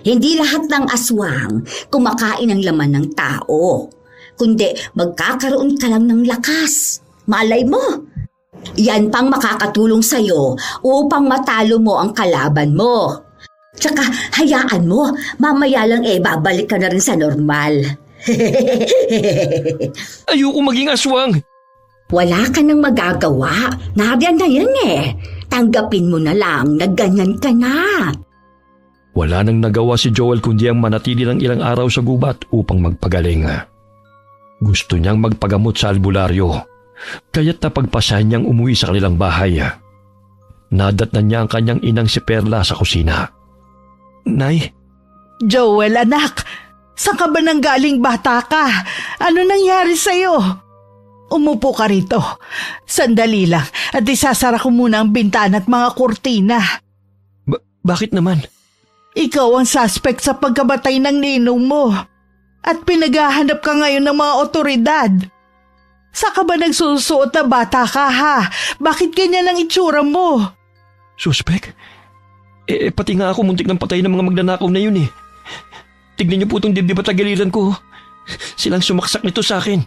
Hindi lahat ng aswang kumakain ng laman ng tao. Kundi magkakaroon ka lang ng lakas. Malay mo. Yan pang makakatulong sa'yo upang matalo mo ang kalaban mo. Tsaka hayaan mo, mamaya lang babalik ka na rin sa normal. Ayoko maging aswang. Wala ka nang magagawa. Nariyan na yan eh. Tanggapin mo na lang na ganyan ka na. Wala nang nagawa si Joel kundi ang manatili ng ilang araw sa gubat upang magpagaling. Gusto niyang magpagamot sa albularyo, kaya't napagpasahan niyang umuwi sa kanilang bahay. Nadatnan niya ang kanyang inang si Perla sa kusina. Nay? Joel, anak, saan ka ba nanggaling bata ka? Ano nangyari sa'yo? Umupo ka rito. Sandali lang at isasara ko muna ang bintana at mga kurtina. Bakit naman? Ikaw ang suspect sa pagkamatay ng ninong mo. At pinaghahanap ka ngayon ng mga otoridad. Saan ka ba nagsusuot na bata ka ha? Bakit ganyan ang itsura mo? Suspect? Pati nga ako muntik ng patay ng mga magnanakaw na yun eh. Tignan niyo po itong dibdib at tagiliran ko. Silang sumaksak nito sa akin.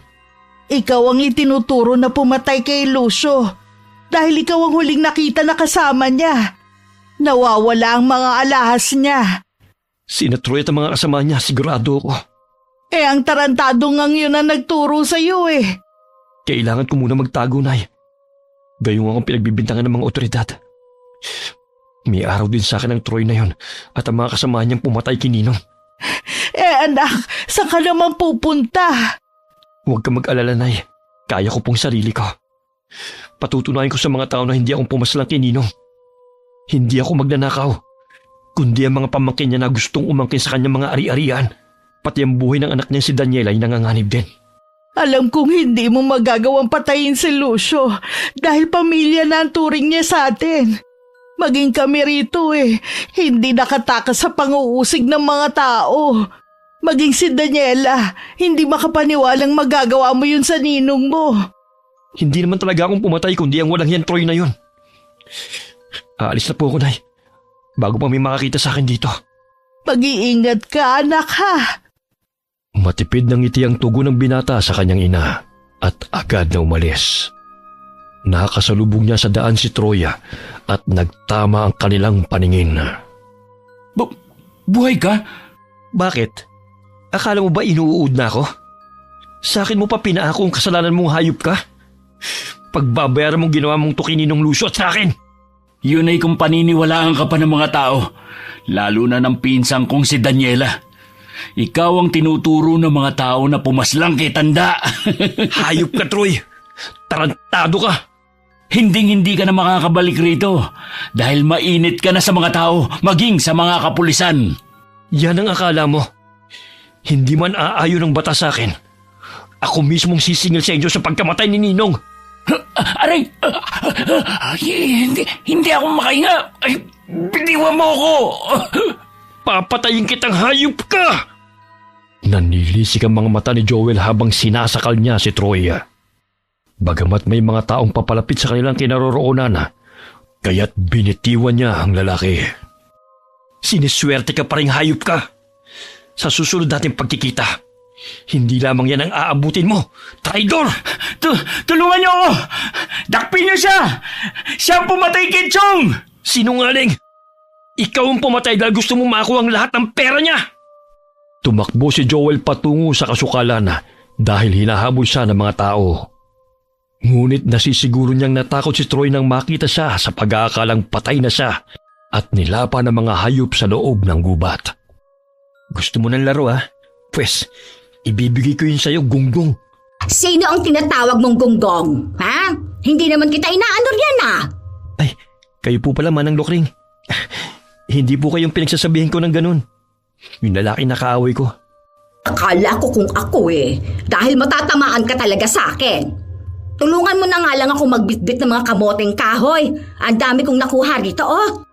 Ikaw ang itinuturo na pumatay kay Lucio dahil ikaw ang huling nakita na kasama niya. Nawawala ang mga alahas niya. Sina Troy at ang mga kasama niya, sigurado ako. Ang tarantado ngang yun ang nagturo sa iyo eh. Kailangan ko muna magtago, Nay. Gayong akong pinagbibintangan ng mga otoridad. May araw din sa akin ang Troy na yon at ang mga kasama niyang pumatay kay Ninong. Anak, saan ka naman pupunta? Huwag ka mag-alala, Nay. Kaya ko pong sarili ko. Patutunayan ko sa mga tao na hindi akong pumaslang kay Ninong. Hindi ako magnanakaw. Kundi ang mga pamangkin niya na gustong umangkin sa kanyang mga ari-arian. Pati ang buhay ng anak niya si Daniela ay nanganganib din. Alam kong hindi mo magagawang patayin si Lucio dahil pamilya na ang turing niya sa atin. Maging kami rito hindi nakatakas sa pang-uusig ng mga tao. Maging si Daniela, hindi makapaniwalang magagawa mo yun sa ninong mo. Hindi naman talaga akong pumatay kundi ang walang yan Troy na yun. Aalis na po ako, Nay. Bago pa may makakita sa akin dito. Mag-iingat ka, anak, ha? Matipid ng ngiti ang tugon ng binata sa kanyang ina at agad na umalis. Nakasalubong niya sa daan si Troya at nagtama ang kanilang paningin. Buhay ka? Bakit? Akala mo ba inuud na ako? Sa akin mo pa pinaako ang kasalanan mong hayop ka? Pagbabayaran mong ginawa mong tuki Ninong Lucio at sa akin. Yun ay kung paniniwalaan ka pa ng mga tao, lalo na ng pinsang kong si Daniela. Ikaw ang tinuturo ng mga tao na pumaslang kay tanda. Hayop ka, Troy. Tarantado ka. Hinding-hindi ka na makakabalik rito dahil mainit ka na sa mga tao, maging sa mga kapulisan. Yan ang akala mo. Hindi man aayon ng bata sa akin. Ako mismong sisingil sa inyo sa pagkamatay ni Ninong. Aray! Hindi ako makahinga. Ay, bitiwan mo ako! Papatayin kitang hayop ka! Nanilisik ang mga mata ni Joel habang sinasakal niya si Troya. Bagamat may mga taong papalapit sa kanilang kinaroroonan, kaya't binitiwan niya ang lalaki. Siniswerte ka pa rin hayop ka. Sa susunod nating pagkikita, hindi lamang yan ang aabutin mo, traidor! Tulungan niyo ako! Dakpin niyo siya! Siya ang pumatay kay Chong! Sinungaling! Ikaw ang pumatay dahil gusto mong makuha ang lahat ng pera niya! Tumakbo si Joel patungo sa kasukalan dahil hinahabol siya ng mga tao. Ngunit nasisiguro niyang natakot si Troy nang makita siya sa pag-aakalang patay na siya at nilapa ng mga hayop sa loob ng gubat. Gusto mo ng laro, ha? Pwes, ibibigay ko yun sa'yo, gunggong. Sino ang tinatawag mong gunggong? Ha? Hindi naman kita inaanor yan, ah! Ay, kayo po pala, Manang Lokring. Hindi po kayong pinagsasabihin ko ng ganun. Yung lalaki na kaaway ko. Akala ko kung ako dahil matatamaan ka talaga sa akin. Tulungan mo na nga lang ako magbitbit ng mga kamoteng kahoy. Ang dami kong nakuha rito, oh.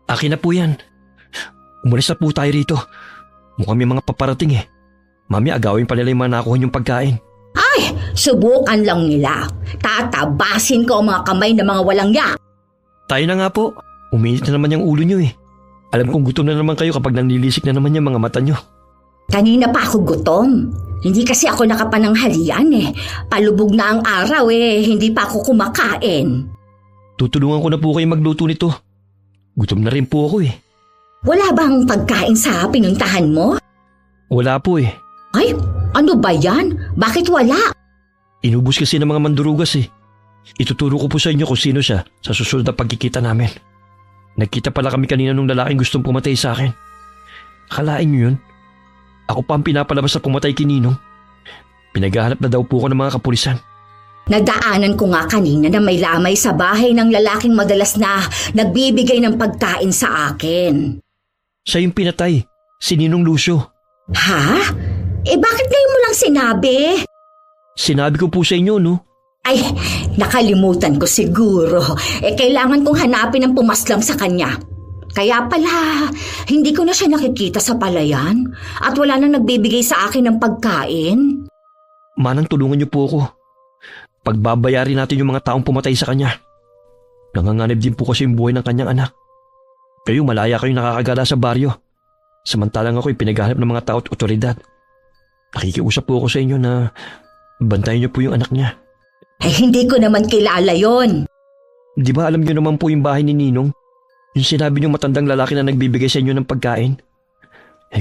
Akin na po yan. Umalis na po tayo rito. Mukhang may mga paparating Mami, agawin pa nila yung mga nakuha niyong pagkain. Ay, subukan lang nila. Tatabasin ko ang mga kamay ng mga walang ya. Tayo na nga po. Uminit na naman yung ulo niyo Alam kong gutom na naman kayo kapag nanlilisik na naman yung mga mata niyo. Kanina pa ako gutom. Hindi kasi ako nakapananghalian Palubog na ang araw hindi pa ako kumakain. Tutulungan ko na po kayo magluto nito. Gutom na rin po ako Wala bang pagkain sa pinuntahan mo? Wala po Ay, ano ba yan? Bakit wala? Inubos kasi ng mga mandurugas Ituturo ko po sa inyo kung sino siya sa susunod na pagkikita namin. Nagkita pala kami kanina nung lalaking gustong pumatay sa akin. Akalain niyo yun? Ako pa ang pinapalabas na pumatay kay Ninong. Pinaghahanap na daw po ko ng mga kapulisan. Nadaanan ko nga kanina na may lamay sa bahay ng lalaking madalas na nagbibigay ng pagkain sa akin. Siya yung pinatay, si Ninong Lucio. Ha? Bakit ngayon mo lang sinabi? Sinabi ko po sa inyo, no? Ay, nakalimutan ko siguro. Kailangan kong hanapin ang pumaslang sa kanya. Kaya pala, hindi ko na siya nakikita sa palayan at wala nang nagbibigay sa akin ng pagkain. Manang, tulungan niyo po ako. Pagbabayarin natin yung mga taong pumatay sa kanya. Nanganganib din po kasi yung buhay ng kanyang anak. Kayo, malaya kayong nakakagala sa baryo. Samantalang ako'y pinaghahanap ng mga tao at otoridad. Nakikiusap po ako sa inyo na bantayan niyo po yung anak niya. Hindi ko naman kilala yon. Di ba alam niyo naman po yung bahay ni Ninong? Yung sinabi niyong matandang lalaki na nagbibigay sa inyo ng pagkain.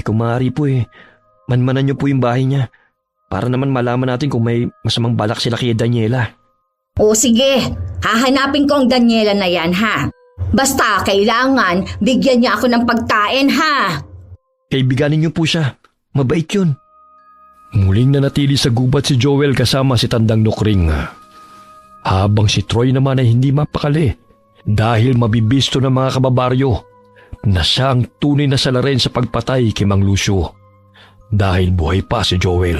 Kung maaari po manmanan niyo po yung bahay niya. Para naman malaman natin kung may masamang balak sila kay Daniela. O sige, hahanapin ko ang Daniela na yan, ha? Basta kailangan bigyan niya ako ng pagkain, ha? Kaibiganin niyo po siya. Mabait yun. Muling nanatili sa gubat si Joel kasama si Tandang Nokring. Habang si Troy naman ay hindi mapakali dahil mabibisto ng mga kababaryo na siya ang tunay na salarin sa pagpatay kay Mang Lucio. Dahil buhay pa si Joel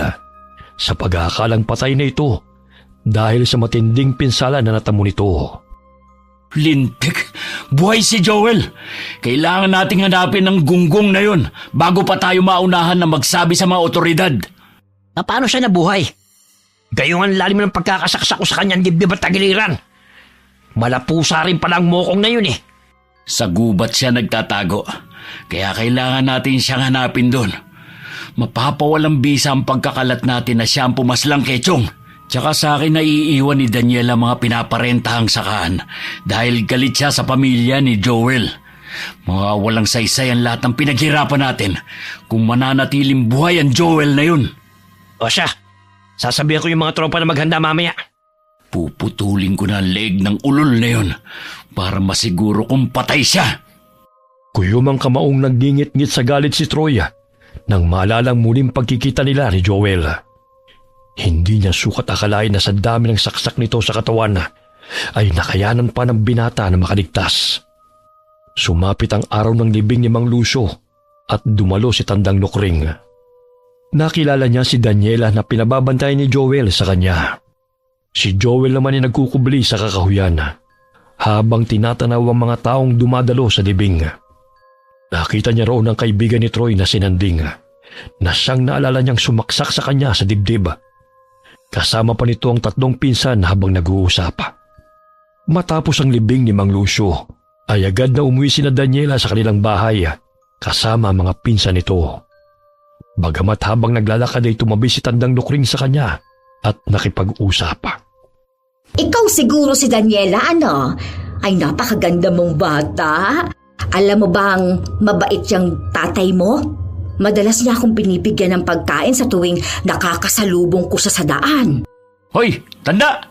sa pag-aakalang patay na ito dahil sa matinding pinsala na natamo nito. Lintik, buhay si Joel. Kailangan nating hanapin ang gunggong na yun bago pa tayo maunahan na magsabi sa mga otoridad. Paano siya nabuhay? Gayong ang lalim ng pagkakasaksak ko sa kanyang dibdib at tagiliran. Malapusa rin pala ang mokong na yun Sa gubat siya nagtatago. Kaya kailangan natin siyang hanapin doon. Mapapawalang bisa ang pagkakalat natin na siya ang pumaslang kay Chong. Tsaka sa akin naiiwan ni Daniela mga pinaparentahang sakahan dahil galit siya sa pamilya ni Joel. Mga walang saysay ang lahat ng pinaghirapan natin kung mananatiling buhay ang Joel na yun. O siya, sasabihan ko yung mga tropa na maghanda mamaya. Puputulin ko na ang leeg ng ulol na yun para masiguro kung patay siya. Kuyumang kamaong nagngingit-ngit sa galit si Troy nang maalalang muling pagkikita nila ni Joel. Hindi niya sukat akalain na sa dami ng saksak nito sa katawan ay nakayanan pa ng binata na makaligtas. Sumapit ang araw ng libing ni Mang Lucio at dumalo si Tandang Nukring. Nakilala niya si Daniela na pinababantay ni Joel sa kanya. Si Joel naman ay nagkukubli sa kakahuyan habang tinatanaw ang mga taong dumadalo sa libing. Nakita niya roon ang kaibigan ni Troy na si Nanding na siyang naalala niyang sumaksak sa kanya sa dibdib. Kasama pa nito ang 3 pinsan habang nag-uusap. Matapos ang libing ni Mang Lucio, ay agad na umuwi sina Daniela sa kanilang bahay kasama ang mga pinsan nito. Bagamat habang naglalakad ay tumabi si Tandang Nukring sa kanya at nakipag-usap. Ikaw siguro si Daniela, ano? Ay, napakaganda mong bata. Alam mo bang mabait yung tatay mo? Madalas niya akong binibigyan ng pagkain sa tuwing nakakasalubong ko sa daan. Hoy, tanda!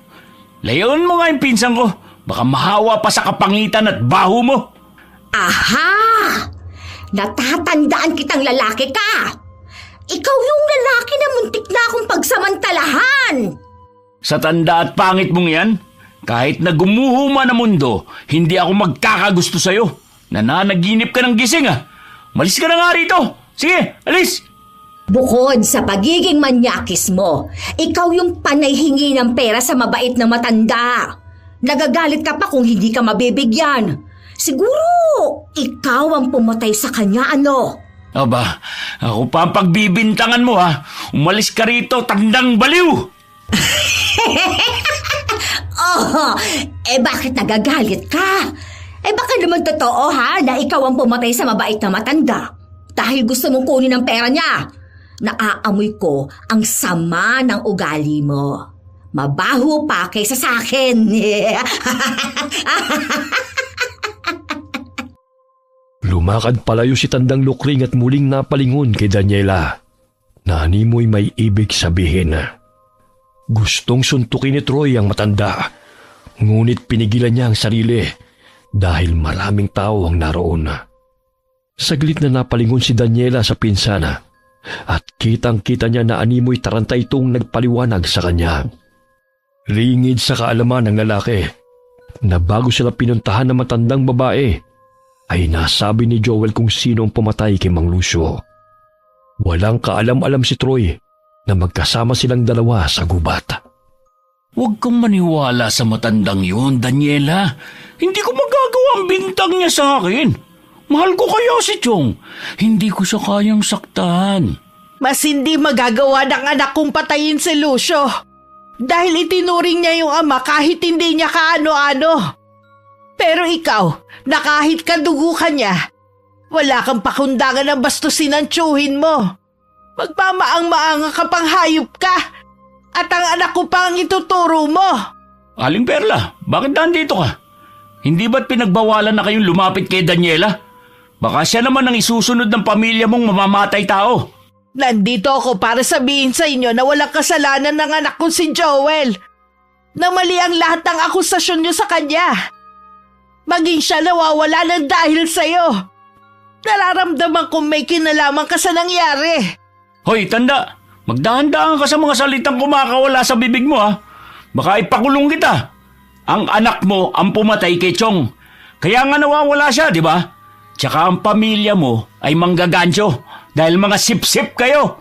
Layon mo nga yung pinsan ko. Baka mahawa pa sa kapangitan at baho mo. Aha! Natatandaan kitang lalaki ka! Ikaw yung lalaki na muntik na akong pagsamantalahan! Sa tanda at pangit mong yan, kahit na gumuho man ang mundo, hindi ako magkakagusto sa'yo. Nananaginip ka ng gising Malis ka na nga rito! Sige, alis! Bukod sa pagiging manyakis mo, ikaw yung panay hingi ng pera sa mabait na matanda. Nagagalit ka pa kung hindi ka mabibigyan. Siguro, ikaw ang pumatay sa kanya, ano? Aba, ako pa ang pagbibintangan mo Umalis ka rito, tandang baliw! Oh, bakit nagagalit ka? Baka naman totoo na ikaw ang pumatay sa mabait na matanda. Dahil gusto mong kunin ang pera niya. Naaamoy ko ang sama ng ugali mo. Mabaho pa kaysa sa akin. Lumakad palayo si Tandang Nukring at muling napalingon kay Daniela. Nanimoy may ibig sabihin. Gustong suntukin ni Troy ang matanda. Ngunit pinigilan niya ang sarili dahil maraming tao ang naroon. Saglit na napalingon si Daniela sa pinsana at kitang-kita niya na animoy taranta itong nagpaliwanag sa kanya. Ringid sa kaalaman ng lalaki na bago sila pinuntahan ng matandang babae ay nasabi ni Joel kung sino ang pumatay kay Mang Lucio. Walang kaalam-alam si Troy na magkasama silang dalawa sa gubat. Huwag kang maniwala sa matandang yun, Daniela. Hindi ko magagawa ang bintang niya sa akin. Mahal ko kaya si Chong. Hindi ko siya kayang saktan. Mas hindi magagawa ng anak kong patayin si Lucio. Dahil itinuring niya yung ama kahit hindi niya kaano-ano. Pero ikaw, na kahit kadugo ka niya, wala kang pakundangan ng bastusin ang tiyuhin mo. Magmamaang-maanga ka pang hayop ka. At ang anak ko pa ang ituturo mo. Aling Perla, bakit nandito ka? Hindi ba't pinagbawalan na kayong lumapit kay Daniela? Baka siya naman ang isusunod ng pamilya mong mamamatay tao. Nandito ako para sabihin sa inyo na walang kasalanan ng anak ko si Joel. Na mali ang lahat ng akusasyon niyo sa kanya. Maging siya nawawala ng dahil sa'yo. Nararamdaman kong may kinalaman ka sa nangyari. Hoy, tanda! Magdahan-dahan ka sa mga salitang kumakawala sa bibig mo Baka ipakulong kita. Ang anak mo ang pumatay kay Chong. Kaya nga nawawala siya, di ba? Tsaka ang pamilya mo ay manggagancho dahil mga sip-sip kayo.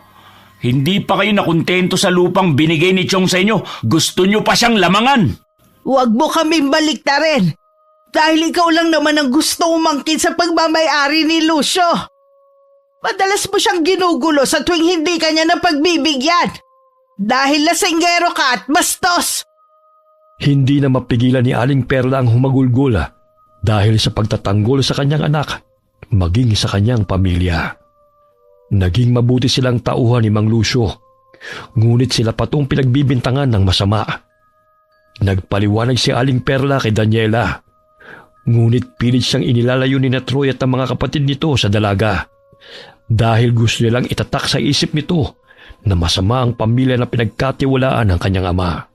Hindi pa kayo nakontento sa lupang binigay ni Chong sa inyo. Gusto nyo pa siyang lamangan. Huwag mo kaming baliktarin. Dahil ikaw lang naman ang gusto umangkin sa pagmamayari ni Lucio. Madalas mo siyang ginugulo sa tuwing hindi ka niya napagbibigyan. Dahil lasinggero ka at bastos. Hindi na mapigilan ni Aling Perla ang humagulgula dahil sa pagtatanggol sa kanyang anak, maging sa kanyang pamilya. Naging mabuti silang tauhan ni Mang Lucio, ngunit sila patong pinagbibintangan ng masama. Nagpaliwanag si Aling Perla kay Daniela, ngunit pilit siyang inilalayo ni Troy at ang mga kapatid nito sa dalaga dahil gusto nilang itatak sa isip nito na masama ang pamilya na pinagkatiwalaan ng kanyang ama.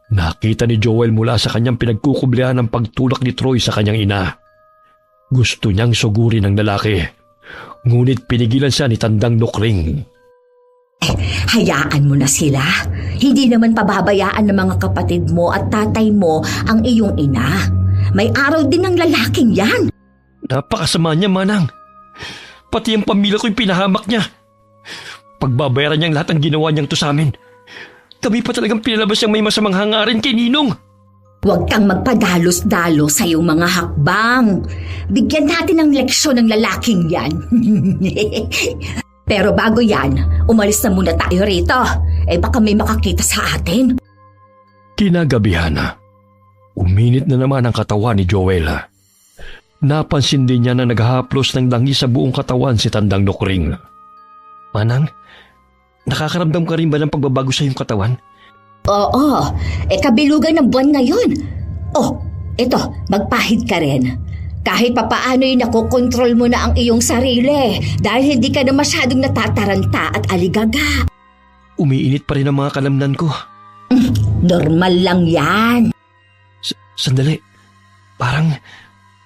Nakita ni Joel mula sa kanyang pinagkukublihan ng pagtulak ni Troy sa kanyang ina. Gusto niyang sugurin ng lalaki, ngunit pinigilan siya ni Tandang Nukring. Hayaan mo na sila. Hindi naman pababayaan ng mga kapatid mo at tatay mo ang iyong ina. May araw din ng lalaking yan. Napakasama niya, Manang. Pati ang pamilya ko'y pinahamak niya. Pagbabayaran niyang lahat ng ginawa niyang to sa amin. Kami pa talagang pinalabas niyang may masamang hangarin kay Ninong. Huwag kang magpadalos-dalos sa iyong mga hakbang. Bigyan natin ng leksyon ng lalaking yan. Pero bago yan, umalis na muna tayo rito. Baka may makakita sa atin. Kinagabihan na. Uminit na naman ang katawan ni Joel. Napansin din niya na naghahaplos ng langis sa buong katawan si Tandang Nukring. Manang, nakakaramdam ka rin ba ng pagbabago sa iyong katawan? Oo, kabilugan ng buwan ngayon. Oh, eto, magpahid ka rin. Kahit papaano'y nakokontrol mo na ang iyong sarili dahil hindi ka na masyadong natataranta at aligaga. Umiinit pa rin ang mga kalamnan ko. Normal lang yan. Sandali, parang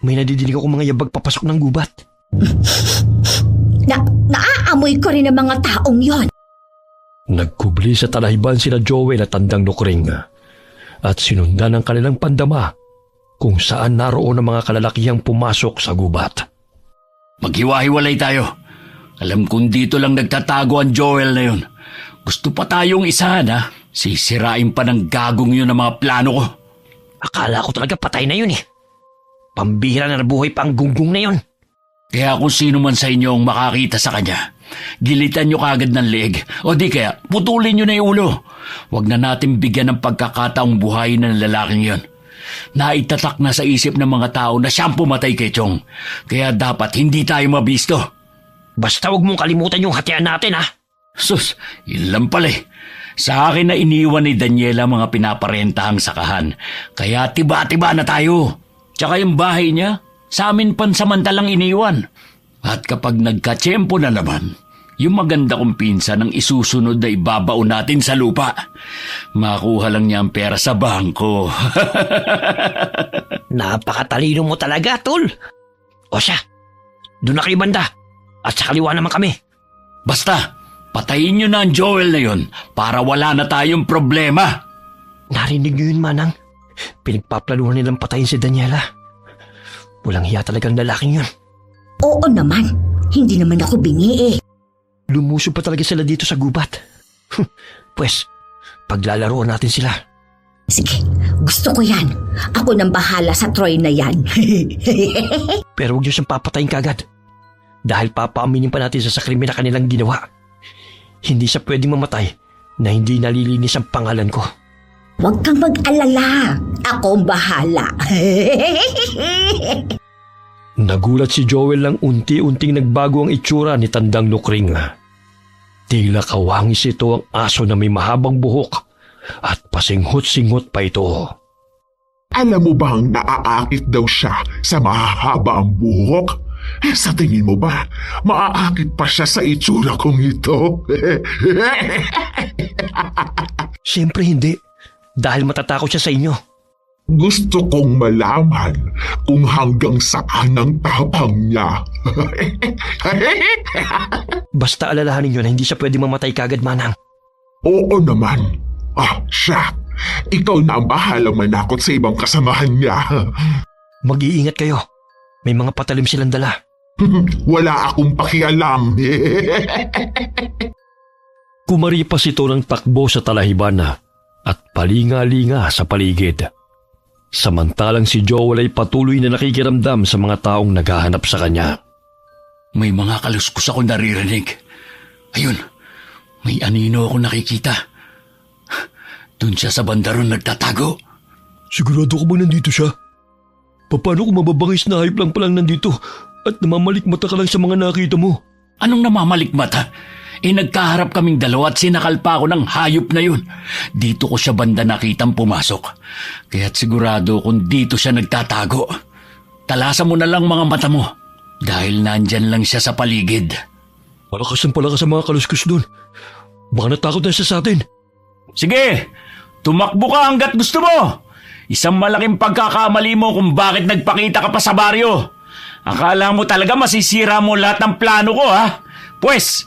may nadidinig ako mga yabag papasok ng gubat. Naaamoy ko rin ang mga taong yon. Nagkubli sa talahiban sina Joel at Tandang Nukring at sinundan ang kanilang pandama kung saan naroon ang mga kalalakihang pumasok sa gubat. Maghiwa-hiwalay tayo. Alam kong dito lang nagtatago ang Joel na yun. Gusto pa tayong isahan, ha? Sisirain pa ng gagong yun ang mga plano ko. Akala ko talaga patay na yun eh. Pambihira na nabuhay pa ang gunggong na yun. Kaya kung sino man sa inyo ang makakita sa kanya, gilitan nyo kagad ng leeg o di kaya putulin nyo na yung ulo. Huwag na natin bigyan ng pagkakataong buhayin ng lalaking yon. Naitatak na sa isip ng mga tao na siyang pumatay kay Chong. Kaya dapat hindi tayo mabisto. Basta huwag mong kalimutan yung hatian natin, ha? Sus, yun lang pala eh. Sa akin na iniwan ni Daniela mga pinaparentahang sakahan. Kaya tiba-tiba na tayo. Tsaka yung bahay niya, sa amin pansamantalang iniwan. At kapag nagkatsyempo na naman, yung maganda kong pinsan ang isusunod na ibabaon natin sa lupa. Makuha lang niya ang pera sa bangko. Napakatalino mo talaga, tol. O siya, doon na kayo banda. At sa kaliwa naman kami. Basta, patayin niyo na ang Joel na yon para wala na tayong problema. Narinig niyo yun, Manang. Pinagpaplanuhan nilang patayin si Daniela. Walang hiya talagang lalaking yun. Oo naman, hindi naman ako bingi eh. Lumuso pa talaga sila dito sa gubat. Pwes, paglalaroan natin sila. Sige, gusto ko yan. Ako nang bahala sa Troy na yan. Pero huwag niyo siyang papatayin kagad. Dahil papaaminin pa natin sa krimen na kanilang ginawa. Hindi siya pwedeng mamatay na hindi nalilinis ang pangalan ko. Huwag kang mag-alala. Ako ang bahala. Nagulat si Joel lang unti-unting nagbago ang itsura ni Tandang Nukring. Tila kawangis ito ang aso na may mahabang buhok at pasinghot-singhot pa ito. Alam mo bang naaakit daw siya sa mahahaba ang buhok? Sa tingin mo ba, maaakit pa siya sa itsura kong ito? Siyempre hindi. Dahil matatakot siya sa inyo. Gusto kong malaman kung hanggang saan ang tapang niya. Basta alalahanin niyo na hindi siya pwede mamatay kagad, Manang. Oo naman. Siya. Ikaw na ang bahalang manakot sa ibang kasamahan niya. Mag-iingat kayo. May mga patalim silang dala. Wala akong pakialam. Kumaripas ito ng takbo sa talahiban at palinga-linga sa paligid. Samantalang si Joel ay patuloy na nakikiramdam sa mga taong naghahanap sa kanya. May mga kaluskos ako naririnig. Ayun, may anino ako nakikita. Doon siya sa bandaron nagtatago. Sigurado ka ba nandito siya? Paano kung mababangis na hayop lang palang nandito at namamalikmata ka lang sa mga nakita mo? Anong namamalikmata? Nagkaharap kaming dalawa at sinakal pa ako ng hayop na yun. Dito ko siya banda nakitang pumasok. Kaya't sigurado kung dito siya nagtatago. Talasan mo na lang mga mata mo dahil nandyan lang siya sa paligid. Malakas ang palakas sa mga kaluskus doon. Baka natakot na siya sa atin. Sige, tumakbo ka hanggat gusto mo. Isang malaking pagkakamali mo kung bakit nagpakita ka pa sa baryo. Akala mo talaga masisira mo lahat ng plano ko, ha? Pues,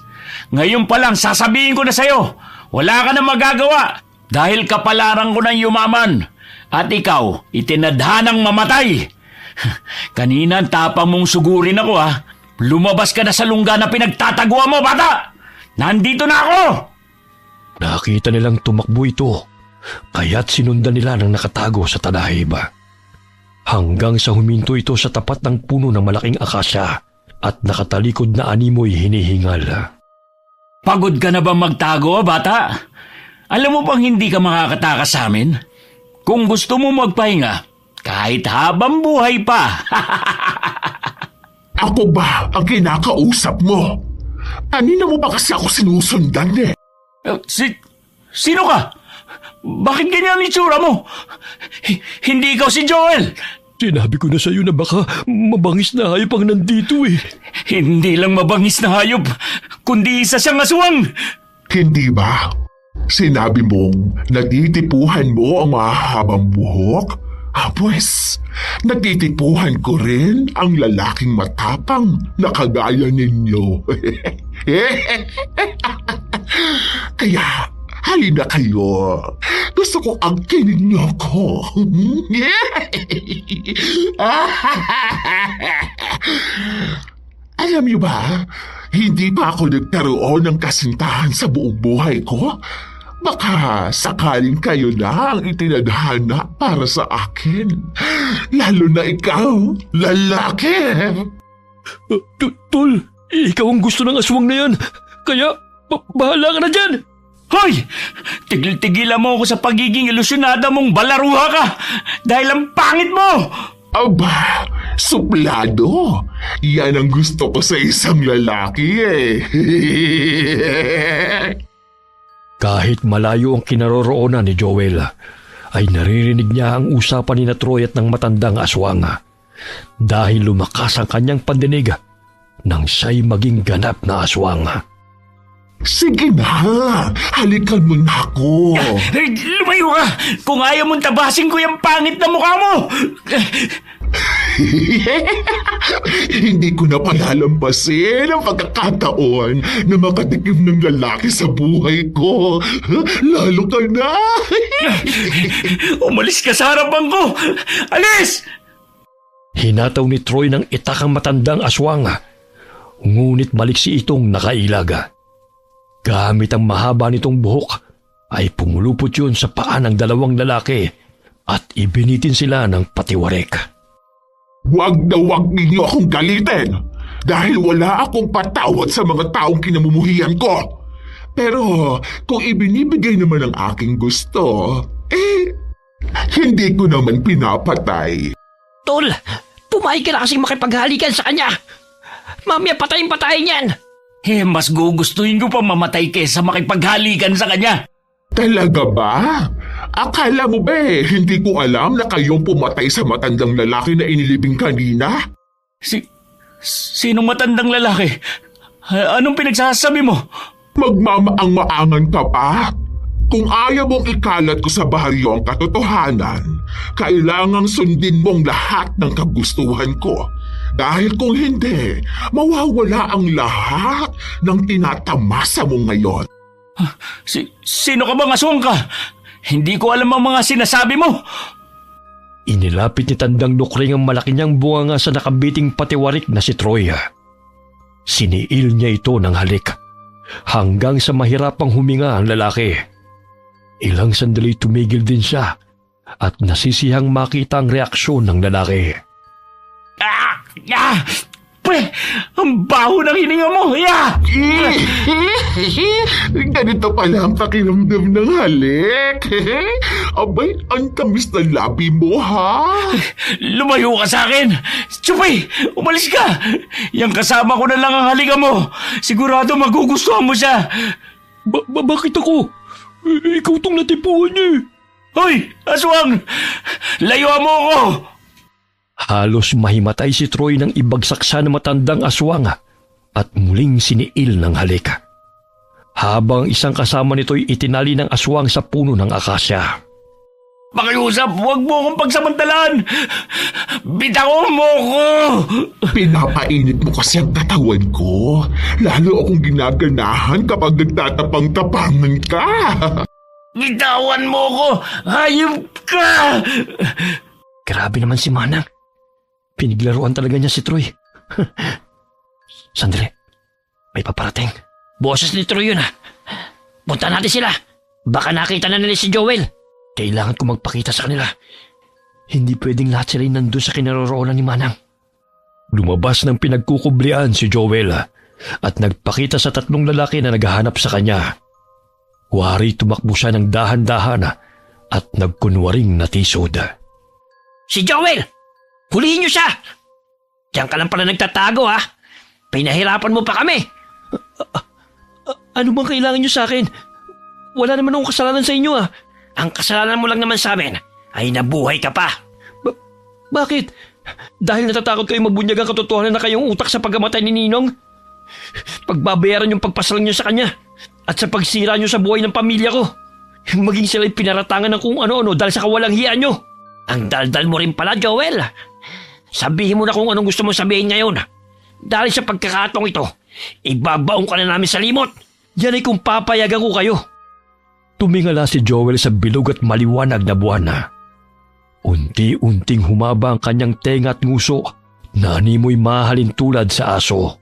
ngayon pa lang sasabihin ko na sa'yo, wala ka na magagawa dahil kapalaran ko ng yumaman at ikaw itinadhanang mamatay. Kanina tapang mong sugurin ako, ha? Lumabas ka na sa lungga na pinagtataguan mo, bata! Nandito na ako! Nakita nilang tumakbo ito, kaya't sinundan nila ng nakatago sa tanahiba. Hanggang sa huminto ito sa tapat ng puno ng malaking akasya at nakatalikod na animoy hinihingal. Pagod ka na ba magtago, bata? Alam mo bang hindi ka makakatakas sa amin? Kung gusto mo magpahinga, kahit habang buhay pa. Ako ba ang kinakausap mo? Kanina mo ba kasi ako sinusundan eh? Sino ka? Bakit ganyan ang itsura mo? Hindi ikaw si Joel! Sinabi ko na sa iyo na baka mabangis na hayop ang nandito eh. Hindi lang mabangis na hayop, kundi isa siyang aswang! Hindi ba? Sinabi mong natitipuhan mo ang mahahabang buhok? Pues, natitipuhan ko rin ang lalaking matapang na kagaya ninyo. Kaya, halina kayo. Gusto ko angkinin niyo ko. Alam niyo ba, hindi pa ako nagkaroon ng kasintahan sa buong buhay ko. Baka sakaling kayo na ang itinadhana para sa akin. Lalo na ikaw, lalaki. Tol, ikaw ang gusto ng aswang na yan. Kaya, bahala ka na dyan. Hoy! Tigil-tigilan mo ako sa pagiging ilusyonada mong balaruha ka dahil ang pangit mo! Aba, suplado. Yan ang gusto ko sa isang lalaki eh. Kahit malayo ang kinaroroonan ni Joel, ay naririnig niya ang usapan ni na Troy at ng matandang aswang. Dahil lumakas ang kanyang pandinig nang siya'y maging ganap na aswang. Sige na, halikan mo na ako. Lumayo ka! Kung ayaw mong tabasin ko yung pangit na mukha mo! Hindi ko na palalampasin ang pagkakataon na makatikim ng lalaki sa buhay ko. Lalo ka na. Umalis ka sa harapan ko! Alis! Hinataw ni Troy ng itak ang matandang aswang. Ngunit maliksi itong nakailaga. Gamit ang mahaba nitong buhok, ay pumulupot yun sa paa ng dalawang lalaki at ibinitin sila ng patiwarek. Huwag na huwag ninyo akong galitin dahil wala akong patawad sa mga taong kinamumuhian ko. Pero kung ibinibigay naman ang aking gusto, hindi ko naman pinapatay. Tol, pumayag ka na kasing makipaghalikan sa kanya. Mamaya patayin yan. Mas gugustuhin ko pa mamatay kesa makipaghalikan sa kanya. Talaga ba? Akala mo ba hindi ko alam na kayong pumatay sa matandang lalaki na inilibing kanina? Sinong matandang lalaki? Anong pinagsasabi mo? Magmamaang-maangan ka pa? Kung ayaw mong ikalat ko sa baryo ang katotohanan, kailangang sundin mong lahat ng kagustuhan ko. Dahil kung hindi, mawawala ang lahat ng tinatamasa mo ngayon. Sino ka bang aswang ka? Hindi ko alam ang mga sinasabi mo. Inilapit ni Tandang Nukring ang malaki niyang bunganga sa nakabiting patiwarik na si Troy. Siniil niya ito ng halik hanggang sa mahirapang huminga ang lalaki. Ilang sandali tumigil din siya at nasisihang makita ang reaksyon ng lalaki. Ang baho ng hininga mo! Ganito pala ang pakiramdam ng halik. Abay, ang tamis na labi mo, ha? Lumayo ka sa akin! Chupay! Umalis ka! Yang kasama ko na lang ang halika mo! Sigurado magugustuhan mo siya! Bakit ako? Ikaw tong natipuan niya eh. Hoy! Aswang! Layuan mo ako! Halos mahimatay si Troy nang ibagsak siya ng matandang aswang at muling siniil ng halik. Habang isang kasama nito'y itinali ng aswang sa puno ng akasya. Pakiusap, huwag mo akong pagsamantalaan! Bitawan mo ko! Pinapainit mo kasi ang katawan ko. Lalo akong ginaganahan kapag nagtatapang-tapangan ka. Bitawan mo ko! Hayop ka! Grabe naman si Manang. Piniglaruan talaga niya si Troy. Sandali, may paparating. Boses ni Troy yun Punta natin sila. Baka nakita na nila si Joel. Kailangan ko magpakita sa kanila. Hindi pwedeng lahat sila nandun sa kinaroroonan ni Manang. Lumabas ng pinagkukublian si Joel at nagpakita sa 3 lalaki na naghahanap sa kanya. Wari tumakbo siya ng dahan-dahan at nagkunwaring natisod. Si Joel! Hulihin niyo siya! Diyan ka lang pala nagtatago Pinahirapan mo pa kami. Ano bang kailangan niyo sa akin? Wala naman akong kasalanan sa inyo Ang kasalanan mo lang naman sa amin ay nabuhay ka pa. Bakit? Dahil natatakot kayo mabunyag ang katotohanan na kayong utak sa pagkamatay ni Ninong? Pagbabayaran yung pagpasalang niyo sa kanya at sa pagsira niyo sa buhay ng pamilya ko. Maging sila'y pinaratangan ng kung ano-ano dahil sa kawalang hiya niyo. Ang daldal mo rin pala, Joel. Sabihin mo na kung anong gusto mong sabihin ngayon. Dahil sa pagkakataong ito, ibabaong ka na namin sa limot. Yan ay kung papayagan ko kayo. Tumingala si Joel sa bilog at maliwanag na buwan. Unti-unting humaba ang kanyang tenga at nguso na animoy mahalin tulad sa aso.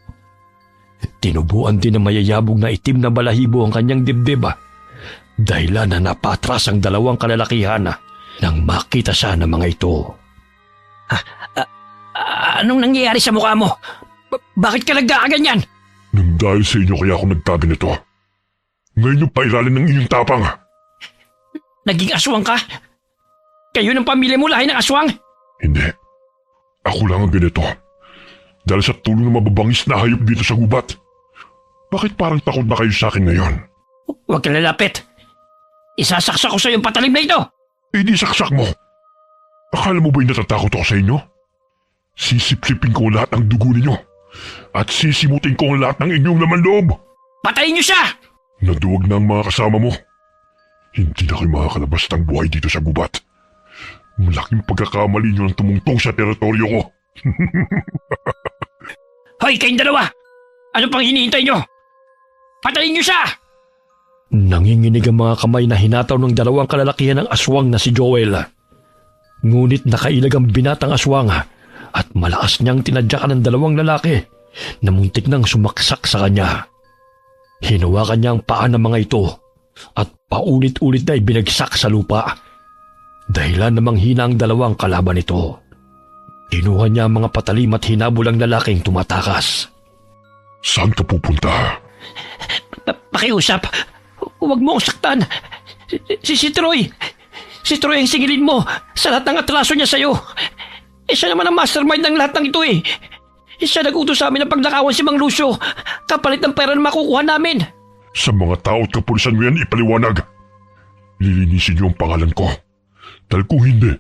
Tinubuan din ng mayayabong na itim na balahibo ang kanyang dibdib dahilan na napatras ang 2 kalalakihan nang makita siya ng mga ito. Anong nangyayari sa mukha mo? Bakit ka nagkakaganyan? Nang dahil sa inyo kaya ako nagkaganito. Ngayon yung pairalin ng inyong tapang. Naging aswang ka? Kayo ng pamilya mo lahi ng aswang? Hindi. Ako lang ang ganito. Dahil sa tulong ng mababangis na hayop dito sa gubat. Bakit parang takot na kayo sa akin ngayon? Huwag ka lalapit. Isasaksak ko sa yung patalim na ito. Eh di saksak mo. Akala mo ba'y natatakot ako sa inyo? Sisip-sipin ko lahat ng dugo ninyo. At sisimutin ko ang lahat ng inyong laman loob. Patayin niyo siya! Naduwag na ang mga kasama mo. Hindi na kayo makakalabas ng buhay dito sa gubat. Malaking pagkakamali nyo ng tumungtong sa teritoryo ko. Hoy, kayong dalawa! Ano pang hinihintay nyo? Patayin niyo siya! Nanginginig ang mga kamay na hinataw ng 2 kalalakihan ng aswang na si Joel. Ngunit nakailag ang binatang aswang at malakas niyang tinadyakan ng 2 lalaki na muntik nang sumaksak sa kanya. Hinawakan niya ang paa ng mga ito at paulit-ulit na ibinagsak sa lupa. Dahilan namang hina ang 2 kalaban nito. Kinuha niya ang mga patalim at hinabol ang lalaking tumatakas. Saan ka pupunta? Pakiusap. Huwag mo akong saktan. Si Troy. Si Troy ang singilin mo sa lahat ng atraso niya sa'yo. Siya naman ang mastermind ng lahat ng ito Siya nag-utos sa amin na pagnakawan si Mang Lucio kapalit ng pera na makukuha namin. Sa mga tao at kapulisan mo yan ipaliwanag. Lilinisin niyo ang pangalan ko. Dahil kung hindi,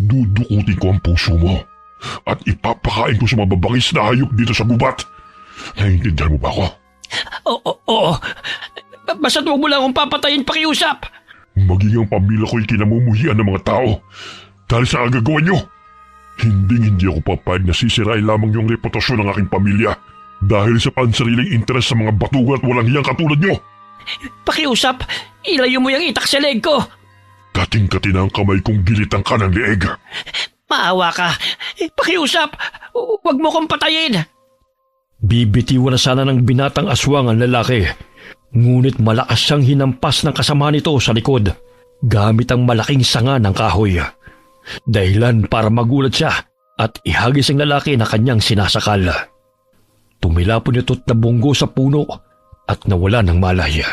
dudukutin ko ang puso mo at ipapakain ko sa mababangis na hayop dito sa gubat. Naiintindihan mo ba ako? Oo. Basta't huwag mo lang akong papatayin, pakiusap. Maging ang pamilya ko'y kinamumuhian ng mga tao dahil sa agagawa niyo. Hindi ako papayag na sisirain lamang yung reputasyon ng aking pamilya dahil sa pansariling interes sa mga batugan at walang hiyang katulad niyo. Pakiusap, ilayo mo yung itak sa leg ko. Kating-kati na ang kamay kong gilitan ka ng leeg. Maawa ka. Pakiusap, huwag mo kong patayin. Bibitiwan na sana ng binatang aswang ang lalaki. Ngunit malakas siyang hinampas ng kasama nito sa likod gamit ang malaking sanga ng kahoy. Dahilan para magulat siya at ihagis ang lalaki na kanyang sinasakal. Tumilapon ito't nabunggo sa puno at nawala ng malay.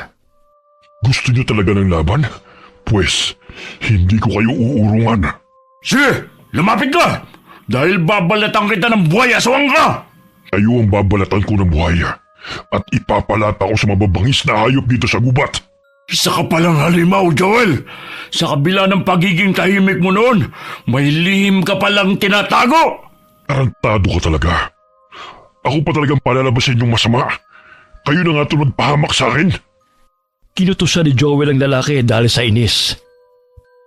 Gusto niyo talaga ng laban? Pues, Hindi ko kayo uurungan. Sige, lumapit ka! Dahil babalatan kita ng buhay, aswang ka! Kayo ang babalatan ko ng buhaya at ipapalata ko sa mababangis na hayop dito sa gubat. Isa ka palang halimaw, Joel. Sa kabila ng pagiging tahimik mo noon, may lihim ka palang tinatago. Tarantado ka talaga. Ako pa talagang palalabasin yung masama. Kayo na nga ito nagpahamak sa akin. Kinutusan ni Joel ang lalaki dahil sa inis.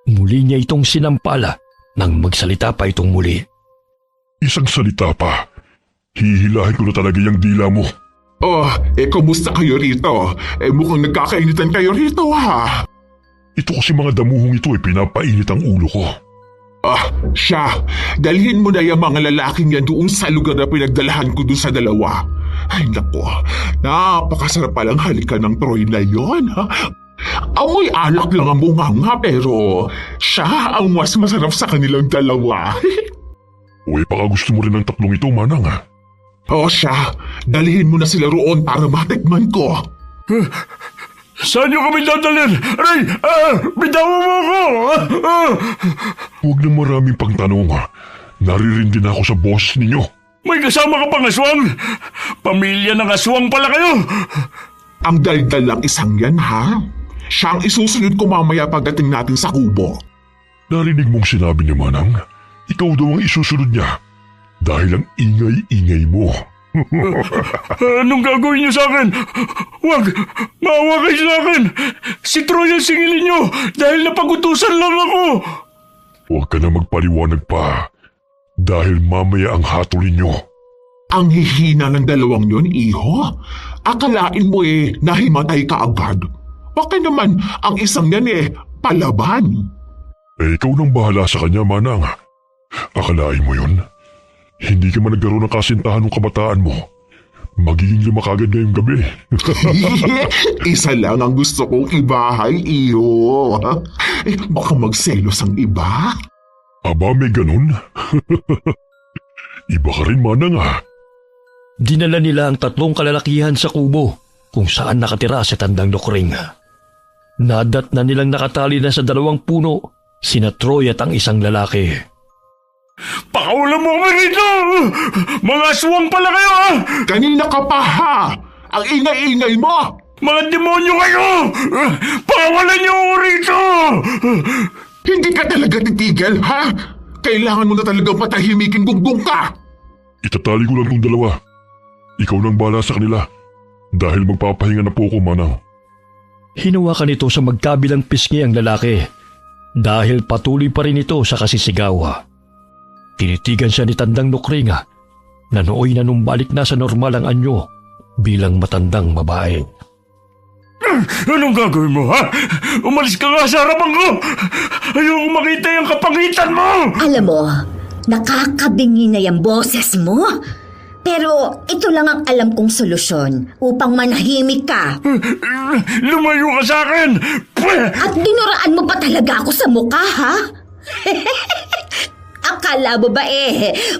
Muli niya itong sinampala nang magsalita pa itong muli. Isang salita pa. Hihilahin ko na talaga yung dila mo. Oh, kumusta kayo rito? Mukhang nagkakainitan kayo rito, ha? Ito kasi mga damuhong ito pinapainit ang ulo ko. Siya, dalhin mo na yung mga lalaking yan doon sa lugar na pinagdalahan ko doon sa dalawa. Ay, naku, napakasarap palang halikan ng Troy na yon, ha? Amoy alak lang ang bunganga, pero siya ang mas masarap sa kanilang dalawa. Uy, baka gusto mo rin ng tatlong ito, Manang, ha? Siya, dalhin mo na sila roon para matikman ko. Saan niyo kami dadalhin? Aray! Bitawan mo ako! Huwag na maraming pangtanong, ha? Naririndi na ako sa boses ninyo. May kasama ka pang aswang? Pamilya ng aswang pala kayo! Ang daldal lang isang yan, ha? Siya ang isusunod ko mamaya pagdating natin sa kubo. Narinig mong sinabi niya, Manang? Ikaw daw ang isusunod niya. Dahil ang ingay-ingay mo. Anong gagawin niyo sa akin? Huwag! Maawa kayo sa akin! Si Troy ang singilin niyo dahil napagutusan lang ako! Huwag ka na magpaliwanag pa. Dahil mamaya ang hatulin niyo. Ang hihina ng dalawang yun, iho. Akalain mo nahimatay ka agad. Baka naman ang isang yan palaban. Ikaw nang bahala sa kanya, Manang. Akalain mo yun? Hindi ka man nagkaroon ng kasintahan ng kabataan mo. Magiging lima kagad ngayong gabi. Isa lang ang gusto kong ibahay, iho. Baka magselos ang iba. Aba, may ganun? Iba ka rin, Manang, ha? Dinala nila ang tatlong kalalakihan sa kubo kung saan nakatira si Tandang Nokring. Nadat na nilang nakatali na sa dalawang puno, sina Troy at ang isang lalaki. Pakaulan mo kami rito! Mga aswang pala kayo, ha? Kanina ka pa, ha? Ang ingay-ingay mo! Mga demonyo kayo! Pakawalan niyo ako rito! Hindi ka talaga titigil, ha? Kailangan mo na talagang patahimikin gunggong ka! Itatali ko lang tong dalawa. Ikaw nang bahala sa kanila. Dahil magpapahinga na po ako, Manang. Hinawakan ito sa magkabilang pisngi ang lalaki dahil patuloy pa rin ito sa kasisigaw. Tinitigan siya ni Tandang Nokring na nooy nanumbalik na sa normal ang anyo bilang matandang babae. Anong gagawin mo, ha? Umalis ka nga sa harapan ko! Ayoko makita yung kapangitan mo! Alam mo, nakakabingi na yung boses mo. Pero ito lang ang alam kong solusyon upang manahimik ka. Lumayo ka sa akin! At dinuraan mo pa talaga ako sa mukha, ha? Akala mo ba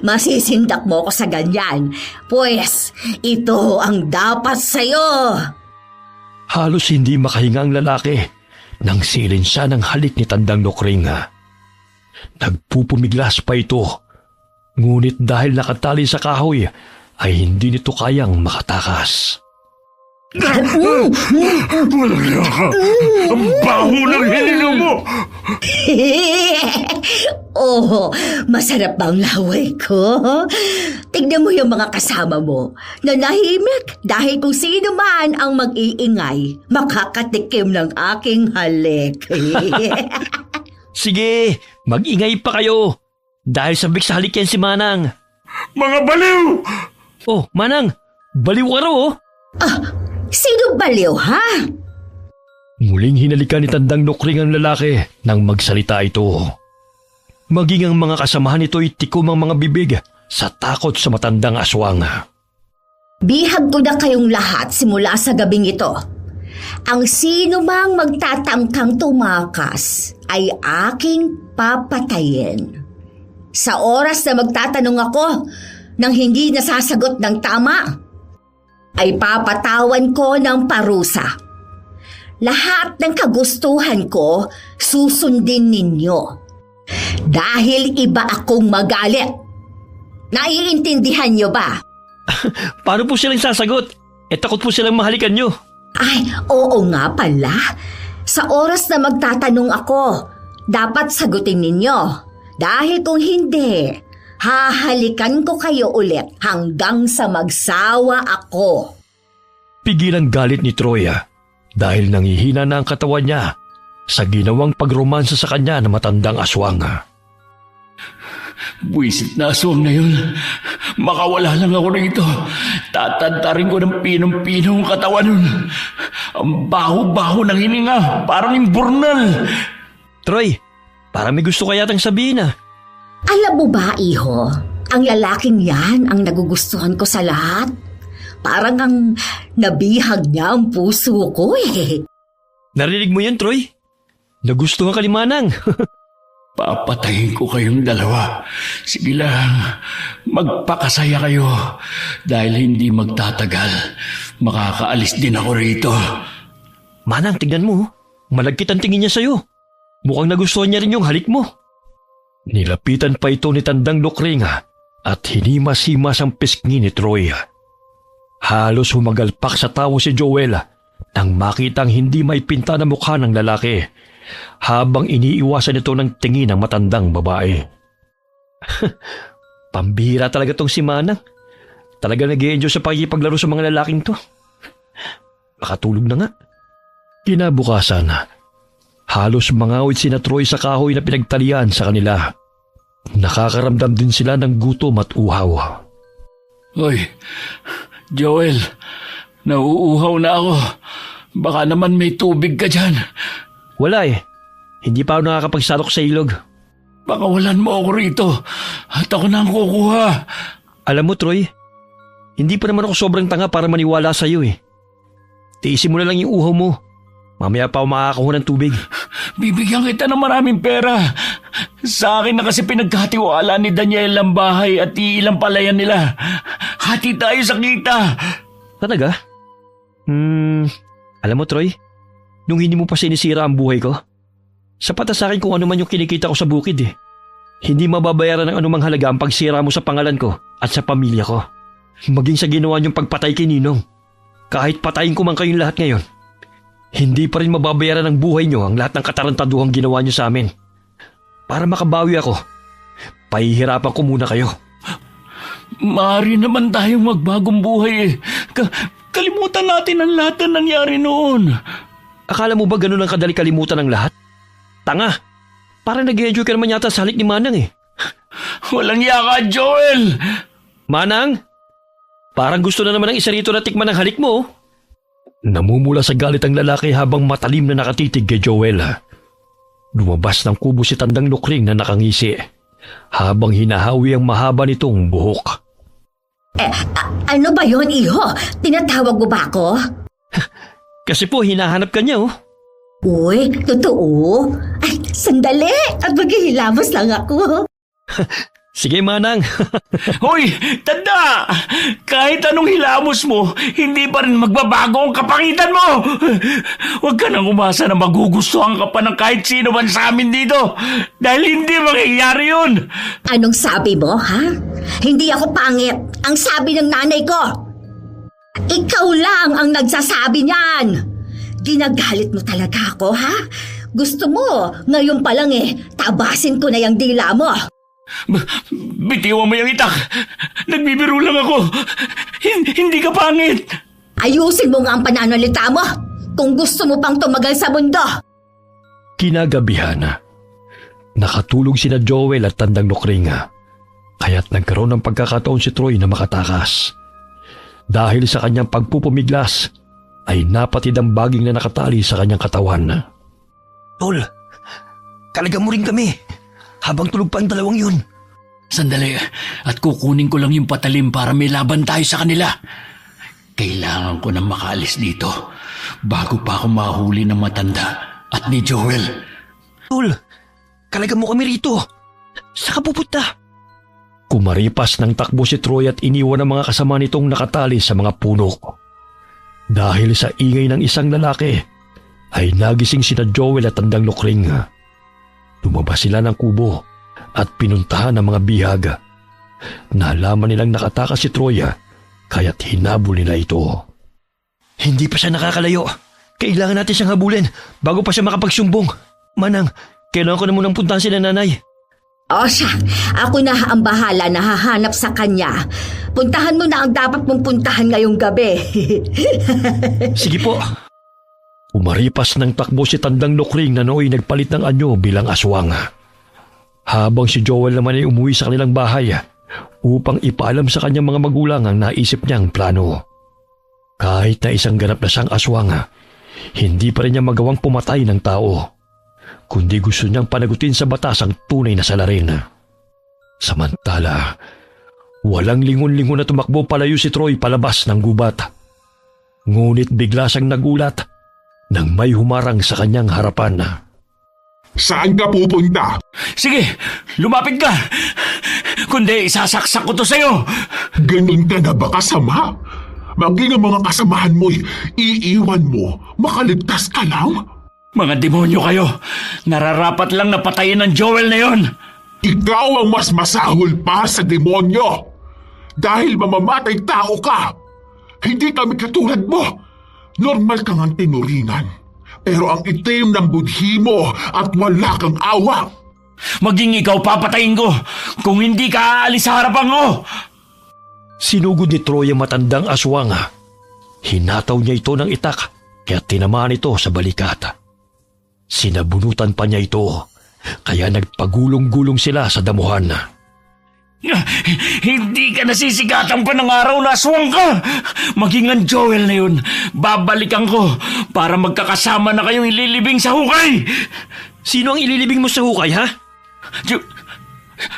masisindak mo ako sa ganyan? Pues, ito ang dapat sa'yo. Halos hindi makahinga ang lalaki nang silin siya ng halik ni Tandang Nokring. Nagpupumiglas pa ito, ngunit dahil nakatali sa kahoy ay hindi nito kayang makatakas. Walang yaka! Ang baho ng hininga mo! Oh, masarap bang laway ko? Tignan mo yung mga kasama mo. Nanahimik dahil kung sino man ang mag-iingay, makakatikim ng aking halik. Sige, mag-ingay pa kayo dahil sabik sa halik yan si Manang. Mga baliw! Oh, Manang, baliw ka raw, oh. Sino baliw, ha? Muling hinalikan ni Tandang Nokring ang lalaki nang magsalita ito. Maging ang mga kasamahan nito ay tikom ang mga bibig sa takot sa matandang aswang. Bihag ko na kayong lahat simula sa gabing ito. Ang sino mang magtatangkang tumakas ay aking papatayin. Sa oras na magtatanong ako nang hindi nasasagot ng tama, ay papatawan ko ng parusa. lahat ng kagustuhan ko susundin ninyo. Dahil iba akong magalit. Naiintindihan nyo ba? Paano po silang sasagot? Takot po silang mahalikan nyo. Ay, oo nga pala. Sa oras na magtatanong ako, dapat sagutin ninyo. Dahil kung hindi, hahalikan ko kayo ulit hanggang sa magsawa ako. Pigil ang galit ni Troya dahil nangihina na ang katawan niya sa ginawang pagromansa sa kanya na matandang aswang. Buwisit na aswang na yun. Makawala lang ako rito. Tatantarin ko ng pinong-pino ang katawan nun. Ang baho-baho ng hininga. Parang imburnal. Troy, parang may gusto ka yatang sabihin Alam mo ba, iho? Ang lalaking yan ang nagugustuhan ko sa lahat. Parang ang nabihag niya ang puso ko eh. Narinig mo yan, Troy? Nagustuhan ka ni Manang. Papatayin ko kayong dalawa. Sige lang, magpakasaya kayo. Dahil hindi magtatagal, makakaalis din ako rito. Manang, tignan mo. Malagkit ang tingin niya sa'yo. Mukhang nagustuhan niya rin yung halik mo. Nilapitan pa ito ni Tandang Lokring at hinimas-himas ang pisngi ni Troy. Halos humagalpak sa tawo si Joel nang makitang hindi maipinta na mukha ng lalaki habang iniiwasan ito ng tingin ng matandang babae. Pambihira talaga tong si Manang. Talaga nag-i-enjoy sa pakikipaglaro sa mga lalaking to. Makatulog na nga. Kinabukasan, halos mangawit sina Troy sa kahoy na pinagtalian sa kanila. Nakakaramdam din sila ng gutom at uhaw. Hoy, Joel, nauuhaw na ako. Baka naman may tubig ka dyan. Wala Hindi pa ako nakakapagsalok sa ilog. Pakawalan mo ako rito at ako na ang kukuha. Alam mo, Troy, hindi pa naman ako sobrang tanga para maniwala sa iyo Tiisin mo na lang yung uhaw mo. Mamaya pa ako makakakuha ng tubig. Bibigyan kita ng maraming pera. Sa akin na kasi pinagkatiwala ni Daniel ang bahay at ilang palayan nila. Hati tayo sa kita. Talaga? Alam mo, Troy, nung hindi mo pa sinisira ang buhay ko, sapat na sa akin kung ano man yung kinikita ko sa bukid Hindi mababayaran ng anumang halaga ang pagsira mo sa pangalan ko at sa pamilya ko. Maging sa ginawa niyong pagpatay kay Ninong. Kahit patayin ko man kayong lahat ngayon, hindi pa rin mababayaran ng buhay niyo ang lahat ng katarantaduhang ginawa niyo sa amin. Para makabawi ako, pahihirapan ko muna kayo. Maaari naman tayong magbagong buhay kalimutan natin ang lahat na nangyari noon. Akala mo ba ganun ang kadali kalimutan ng lahat? Tanga! Parang nag-enjoy ka naman yata sa halik ni Manang Walang yaka, Joel! Manang! Parang gusto na naman ng isa rito na tikman ng halik mo Namumula sa galit ang lalaki habang matalim na nakatitig kay Joel. Lumabas ng kubo si Tandang Lokring na nakangisi habang hinahawi ang mahaba nitong buhok. Ano ba yon, iho? Tinatawag mo ba ako? Kasi po hinahanap ka niya Uy, totoo? Ay, sandali! At maghihilamos lang ako. Sige, Manang. Hoy, tanda! Kahit anong hilamos mo, hindi pa rin magbabago ang kapangitan mo! Huwag ka nang umasa na magugustuhan ka pa ng kahit sino man sa amin dito dahil hindi mangyayari yun! Anong sabi mo, ha? Hindi ako pangit. Ang sabi ng nanay ko. Ikaw lang ang nagsasabi niyan. Ginagalit mo talaga ako, ha? Gusto mo, ngayon pa lang tabasin ko na yung dila mo. Bitiwan mo yung itak. Nagbibiro lang ako. Hindi ka pangit. Ayusin mo nga ang pananalita mo kung gusto mo pang tumagal sa mundo. Kinagabihan, nakatulog sina Joel at Tandang Lokring. Kaya't nagkaroon ng pagkakataon si Troy na makatakas. Dahil sa kanyang pagpupumiglas, ay napatid ang baging na nakatali sa kanyang katawan. Tol, kalagan mo rin kami habang tulog pa ang dalawang yun. Sandali, at kukunin ko lang yung patalim para may laban tayo sa kanila. Kailangan ko na makaalis dito bago pa ako mahuli ng matanda at ni Joel. Tol, kalagan mo kami rito. Saan ka pupunta? Kumaripas ng takbo si Troy at iniwan ang mga kasama nitong nakatali sa mga puno. Dahil sa ingay ng isang lalaki, ay nagising sina Joel at Tandang Lokring. Lumabas sila ng kubo at pinuntahan ang mga bihag. Nalaman nilang nakatakas si Troy kaya't hinabol nila ito. Hindi pa siya nakakalayo. Kailangan natin siyang habulin bago pa siya makapagsumbong. Manang, kailangan ko na munang puntahan si nanay. O siya, ako na ang bahala na hahanap sa kanya. Puntahan mo na ang dapat mong puntahan ngayong gabi. Sige po. Umaripas ng takbo si Tandang Lokring na nooy nagpalit ng anyo bilang aswang. Habang si Joel naman ay umuwi sa kanilang bahay upang ipaalam sa kanyang mga magulang ang naisip niyang plano. Kahit na isang ganap na siyang aswang, hindi pa rin niya magawang pumatay ng tao, kundi gusto niyang panagutin sa batas ang tunay na salarin. Samantala, walang lingon-lingon na tumakbo palayo si Troy palabas ng gubat. Ngunit bigla siyang nagulat nang may humarang sa kanyang harapan. Saan ka pupunta? Sige, lumapit ka. Kundi isasaksak ko to sa'yo. Ganun ka na ba kasama? Maging ang mga kasamahan mo'y iiwan mo, makaligtas ka lang? Mga demonyo kayo. Nararapat lang na patayin ng Joel na yon. Ikaw ang mas masahol pa sa demonyo. Dahil mamamatay tao ka. Hindi kami katulad mo. Normal kang ang tinuringan. Pero ang itim ng budhi mo at wala kang awa. Maging ikaw papatayin ko kung hindi ka aalis sa harapan ko. Sinugod ni Troy ang matandang aswang. Hinataw niya ito ng itak kaya tinamaan ito sa balikat. Sinabunutan pa niya ito kaya nagpagulong-gulong sila sa damuhan. Hindi ka nasisigatan pa ng araw na aswang ka. Maging ang Joel na yun, babalikan ko para magkakasama na kayong ililibing sa hukay. Sino ang ililibing mo sa hukay, ha?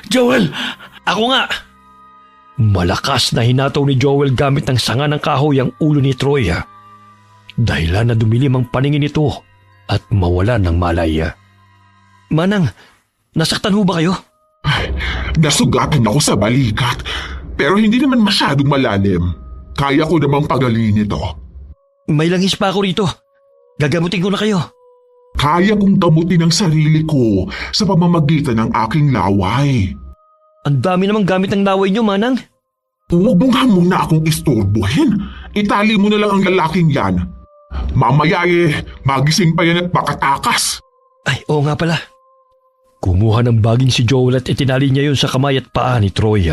Joel! Ako nga! Malakas na hinataw ni Joel gamit ng sanga ng kahoy ang ulo ni Troy. Dahilan na dumilim ang paningin nito at mawala ng malay. Manang, nasaktan ho ba kayo? Ay, nasugatan ako sa balikat, pero hindi naman masyadong malalim. Kaya ko namang pagalingin ito. May langis pa ako rito. Gagamutin ko na kayo. Kaya kong gamutin ang sarili ko sa pamamagitan ng aking laway. Ang dami namang gamit ng laway niyo, Manang. Huwag mo nga muna akong istorbohin. Itali mo na lang ang lalaking yan. Mamaya magising pa yan at makatakas. Ay, oo nga pala. Kumuha ng baging si Joel at itinali niya yun sa kamay at paa ni Troy.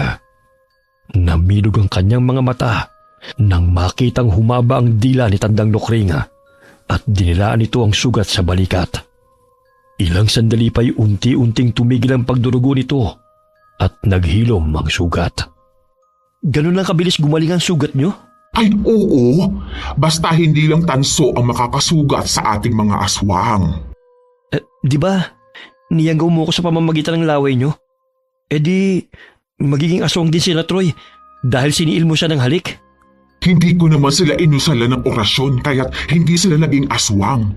Namilog ang kanyang mga mata nang makitang humaba ang dila ni Tandang Lokring at dinilaan ito ang sugat sa balikat. Ilang sandali pa'y unti-unting tumigil ang pagdurugo nito at naghilom ang sugat. Ganun lang kabilis gumaling ang sugat niyo? Ay oo, basta hindi lang tanso ang makakasugat sa ating mga aswang. Di ba? Niyanggaw mo ko sa pamamagitan ng laway niyo? Di magiging aswang din sila, Troy, dahil siniil mo siya ng halik? Hindi ko naman sila inusala ng orasyon kaya't hindi sila naging aswang.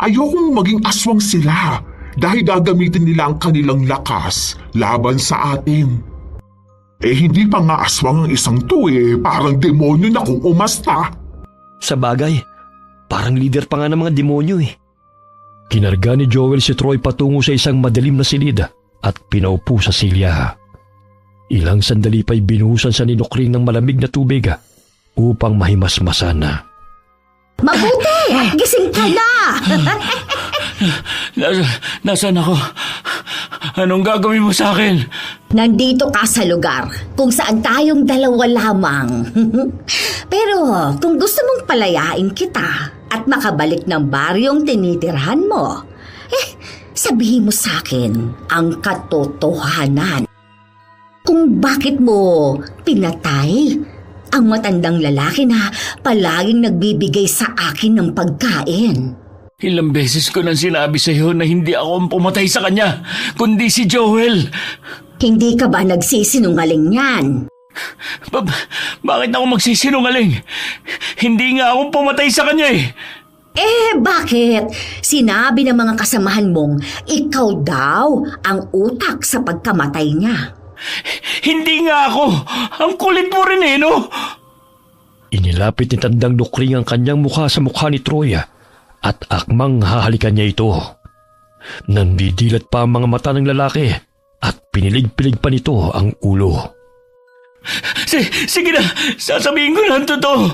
Ayokong maging aswang sila dahil gagamitin nila ang kanilang lakas laban sa atin. Hindi pa nga aswang ang isang to parang demonyo na kung umasta. Sa bagay, parang leader pa nga ng mga demonyo Kinarga ni Joel si Troy patungo sa isang madilim na silid at pinaupo sa silya. Ilang sandali pa'y binuhusan sa ni Lokring ng malamig na tubig upang mahimasmasan. Mabuti! Gising ka na! Nasaan ako? Anong gagawin mo sa akin? Nandito ka sa lugar kung saan tayong dalawa lamang. Pero kung gusto mong palayain kita at makabalik ng baryong tinitirhan mo, sabihin mo sa akin ang katotohanan. Kung bakit mo pinatay ang matandang lalaki na palaging nagbibigay sa akin ng pagkain. Ilang beses ko nang sinabi sa iyo na hindi ako ang pumatay sa kanya, kundi si Joel. Hindi ka ba nagsisinungaling yan? Bakit ako magsisinungaling? Hindi nga ako pumatay sa kanya Bakit? Sinabi ng mga kasamahan mong ikaw daw ang utak sa pagkamatay niya. Hindi nga ako. Ang kulit mo rin no? Inilapit ni Tandang Lokring ang kanyang mukha sa mukha ni Troy at akmang hahalikan niya ito. Nandidilat pa ang mga mata ng lalaki at pinilig-pilig pa nito ang ulo. Sige na, sasabihin ko na ang totoo.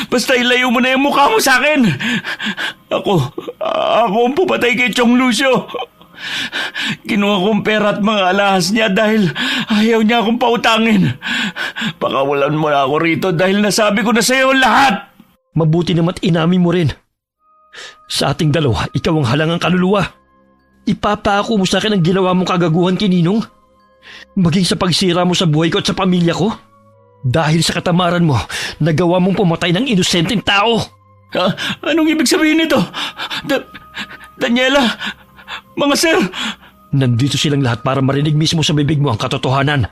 Basta ilayo mo na yung mukha mo sa akin. Ako ang pumatay kay Chong Lucio. Kinuha kong pera at mga alahas niya dahil ayaw niya akong pautangin. Pakawalan mo na ako rito dahil nasabi ko na sa iyo lahat. Mabuti naman inamin mo rin. Sa ating dalawa, ikaw ang halangang kaluluwa. Ipapako mo sa akin ang ginawa mong kagaguhan kay Ninong? Maging sa pagsira mo sa buhay ko at sa pamilya ko? Dahil sa katamaran mo, nagawa mong pumatay ng inosenteng tao. Anong ibig sabihin nito? Daniela, mga sir. Nandito silang lahat para marinig mismo sa bibig mo ang katotohanan.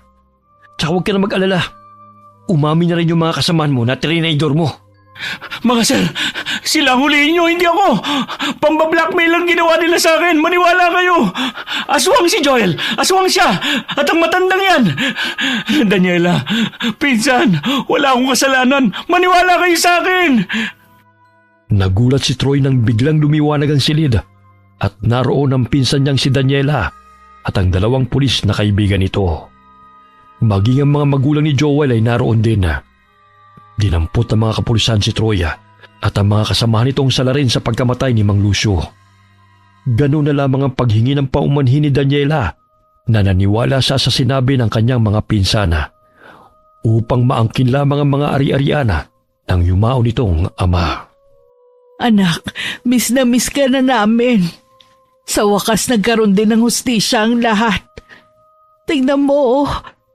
Tsaka huwag ka na mag-alala. Umami na rin yung mga kasamaan mo na trinidor mo. Mga sir, sila ang huliin nyo, hindi ako. Pambablackmail ang ginawa nila sa akin. Maniwala kayo. Aswang si Joel. Aswang siya. At ang matandang yan. Daniela, pinsan, wala akong kasalanan. Maniwala kayo sa akin. Nagulat si Troy nang biglang lumiwanag ang silid at naroon ang pinsan niyang si Daniela at ang dalawang pulis na kaibigan nito. Maging ang mga magulang ni Joel ay naroon din. Dinampot ang mga kapulisan si Troy at ang mga kasamahan nitong salarin sa pagkamatay ni Mang Lucio. Ganun na lamang ang paghingi ng paumanhin ni Daniela na naniwala sa sinabi ng kanyang mga pinsana upang maangkin lamang ang mga ari-arian ng yumao nitong ama. Anak, miss na miss ka na namin. Sa wakas nagkaroon din ng hustisya ang lahat. Tingnan mo,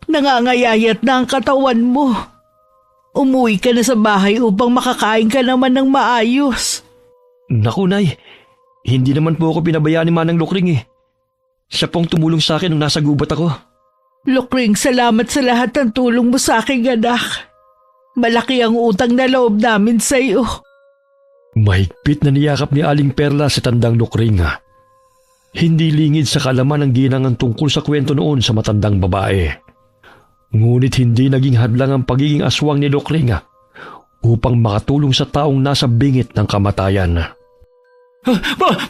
nangangayayat na ang katawan mo. Umuwi ka na sa bahay upang makakain ka naman ng maayos. Naku, Nay. Hindi naman po ako pinabayaan ni Manang Lukring eh. Siya pong tumulong sa akin nung nasa gubat ako. Lukring, salamat sa lahat ng tulong mo sa aking anak. Malaki ang utang na loob namin sa iyo. Mahigpit na niyakap ni Aling Perla sa tandang Lukring. Hindi lingid sa kalaman ang ginangan tungkol sa kwento noon sa matandang babae. Ngunit hindi naging hadlang ang pagiging aswang ni Lukring upang makatulong sa taong nasa bingit ng kamatayan.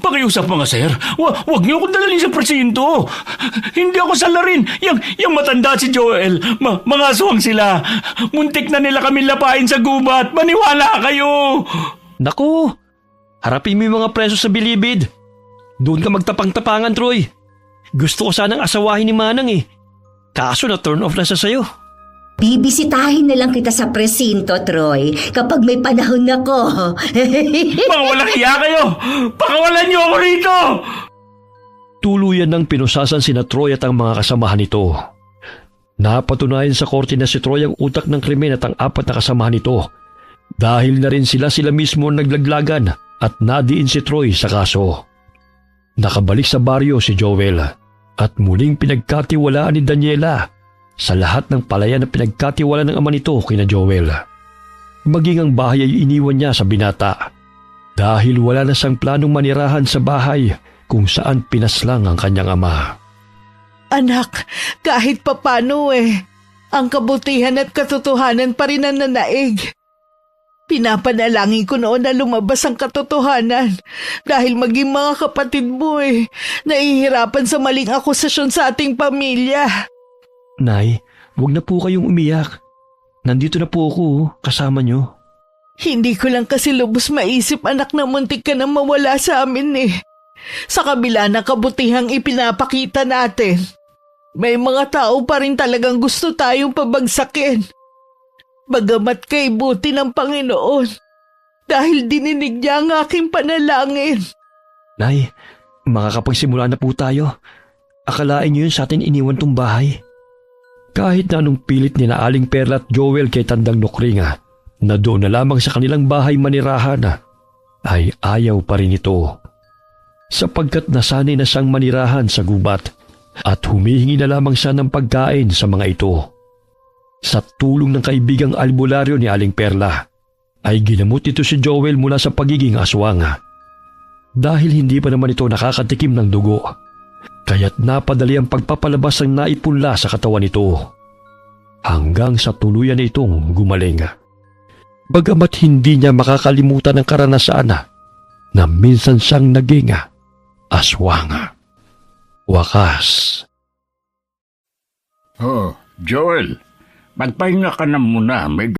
Pakiusap mga sir. Huwag niyo akong dalhin sa presinto. Hindi ako salarin. Yung matanda si Joel. Mga aswang sila. Muntik na nila kami lapain sa gubat. Maniwala kayo. Naku! Harapin mo yung mga preso sa bilibid. Doon ka magtapang-tapangan, Troy. Gusto ko sanang asawahin ni Manang eh. Kaso na turn off na sa sayo. Bibisitahin na lang kita sa presinto, Troy, kapag may panahon ako. Mga walang hiya kayo! Pakawalan niyo ako rito! Tuluyan ng pinusasan sina Troy at ang mga kasamahan nito. Napatunayan sa korte na si Troy ang utak ng krimen at ang apat na kasamahan nito. Dahil na rin sila mismo naglaglagan at nadiin si Troy sa kaso. Nakabalik sa baryo si Joel at muling pinagkatiwalaan ni Daniela sa lahat ng palayan na pinagkatiwala ng ama nito kina Joel. Maging ang bahay ay iniwan niya sa binata dahil wala na siyang planong manirahan sa bahay kung saan pinaslang ang kanyang ama. Anak, kahit papano ang kabutihan at katotohanan pa rin ang nanaig. Pinapanalangin ko noon na lumabas ang katotohanan dahil maging mga kapatid mo nahihirapan sa maling akusasyon sa ating pamilya. Nay, huwag na po kayong umiyak. Nandito na po ako, kasama niyo. Hindi ko lang kasi lubos maisip, anak, na muntik ka na mawala sa amin Sa kabila ng kabutihang ipinapakita natin, may mga tao pa rin talagang gusto tayong pabagsakin. Bagamat kay buti ng Panginoon dahil dininig niya ang aking panalangin. Nay, makakapagsimula na po tayo. Akalain niyo yun sa atin iniwan tong bahay. Kahit na anong pilit ni na Aling Perla at Joel kay tandang Lukring na doon na lamang sa kanilang bahay manirahan ay ayaw pa rin ito. Sapagkat nasanay na siyang manirahan sa gubat at humihingi na lamang siya ng pagkain sa mga ito. Sa tulong ng kaibigang albularyo ni Aling Perla, ay ginamot ito si Joel mula sa pagiging aswang. Dahil hindi pa naman ito nakakatikim ng dugo, kaya't napadali ang pagpapalabas ng naipunla sa katawan nito. Hanggang sa tuluyan na itong gumaling. Bagamat hindi niya makakalimutan ang karanasan, na minsan siyang naging aswang. Wakas, Oh, Joel, magpahinga ka na muna. May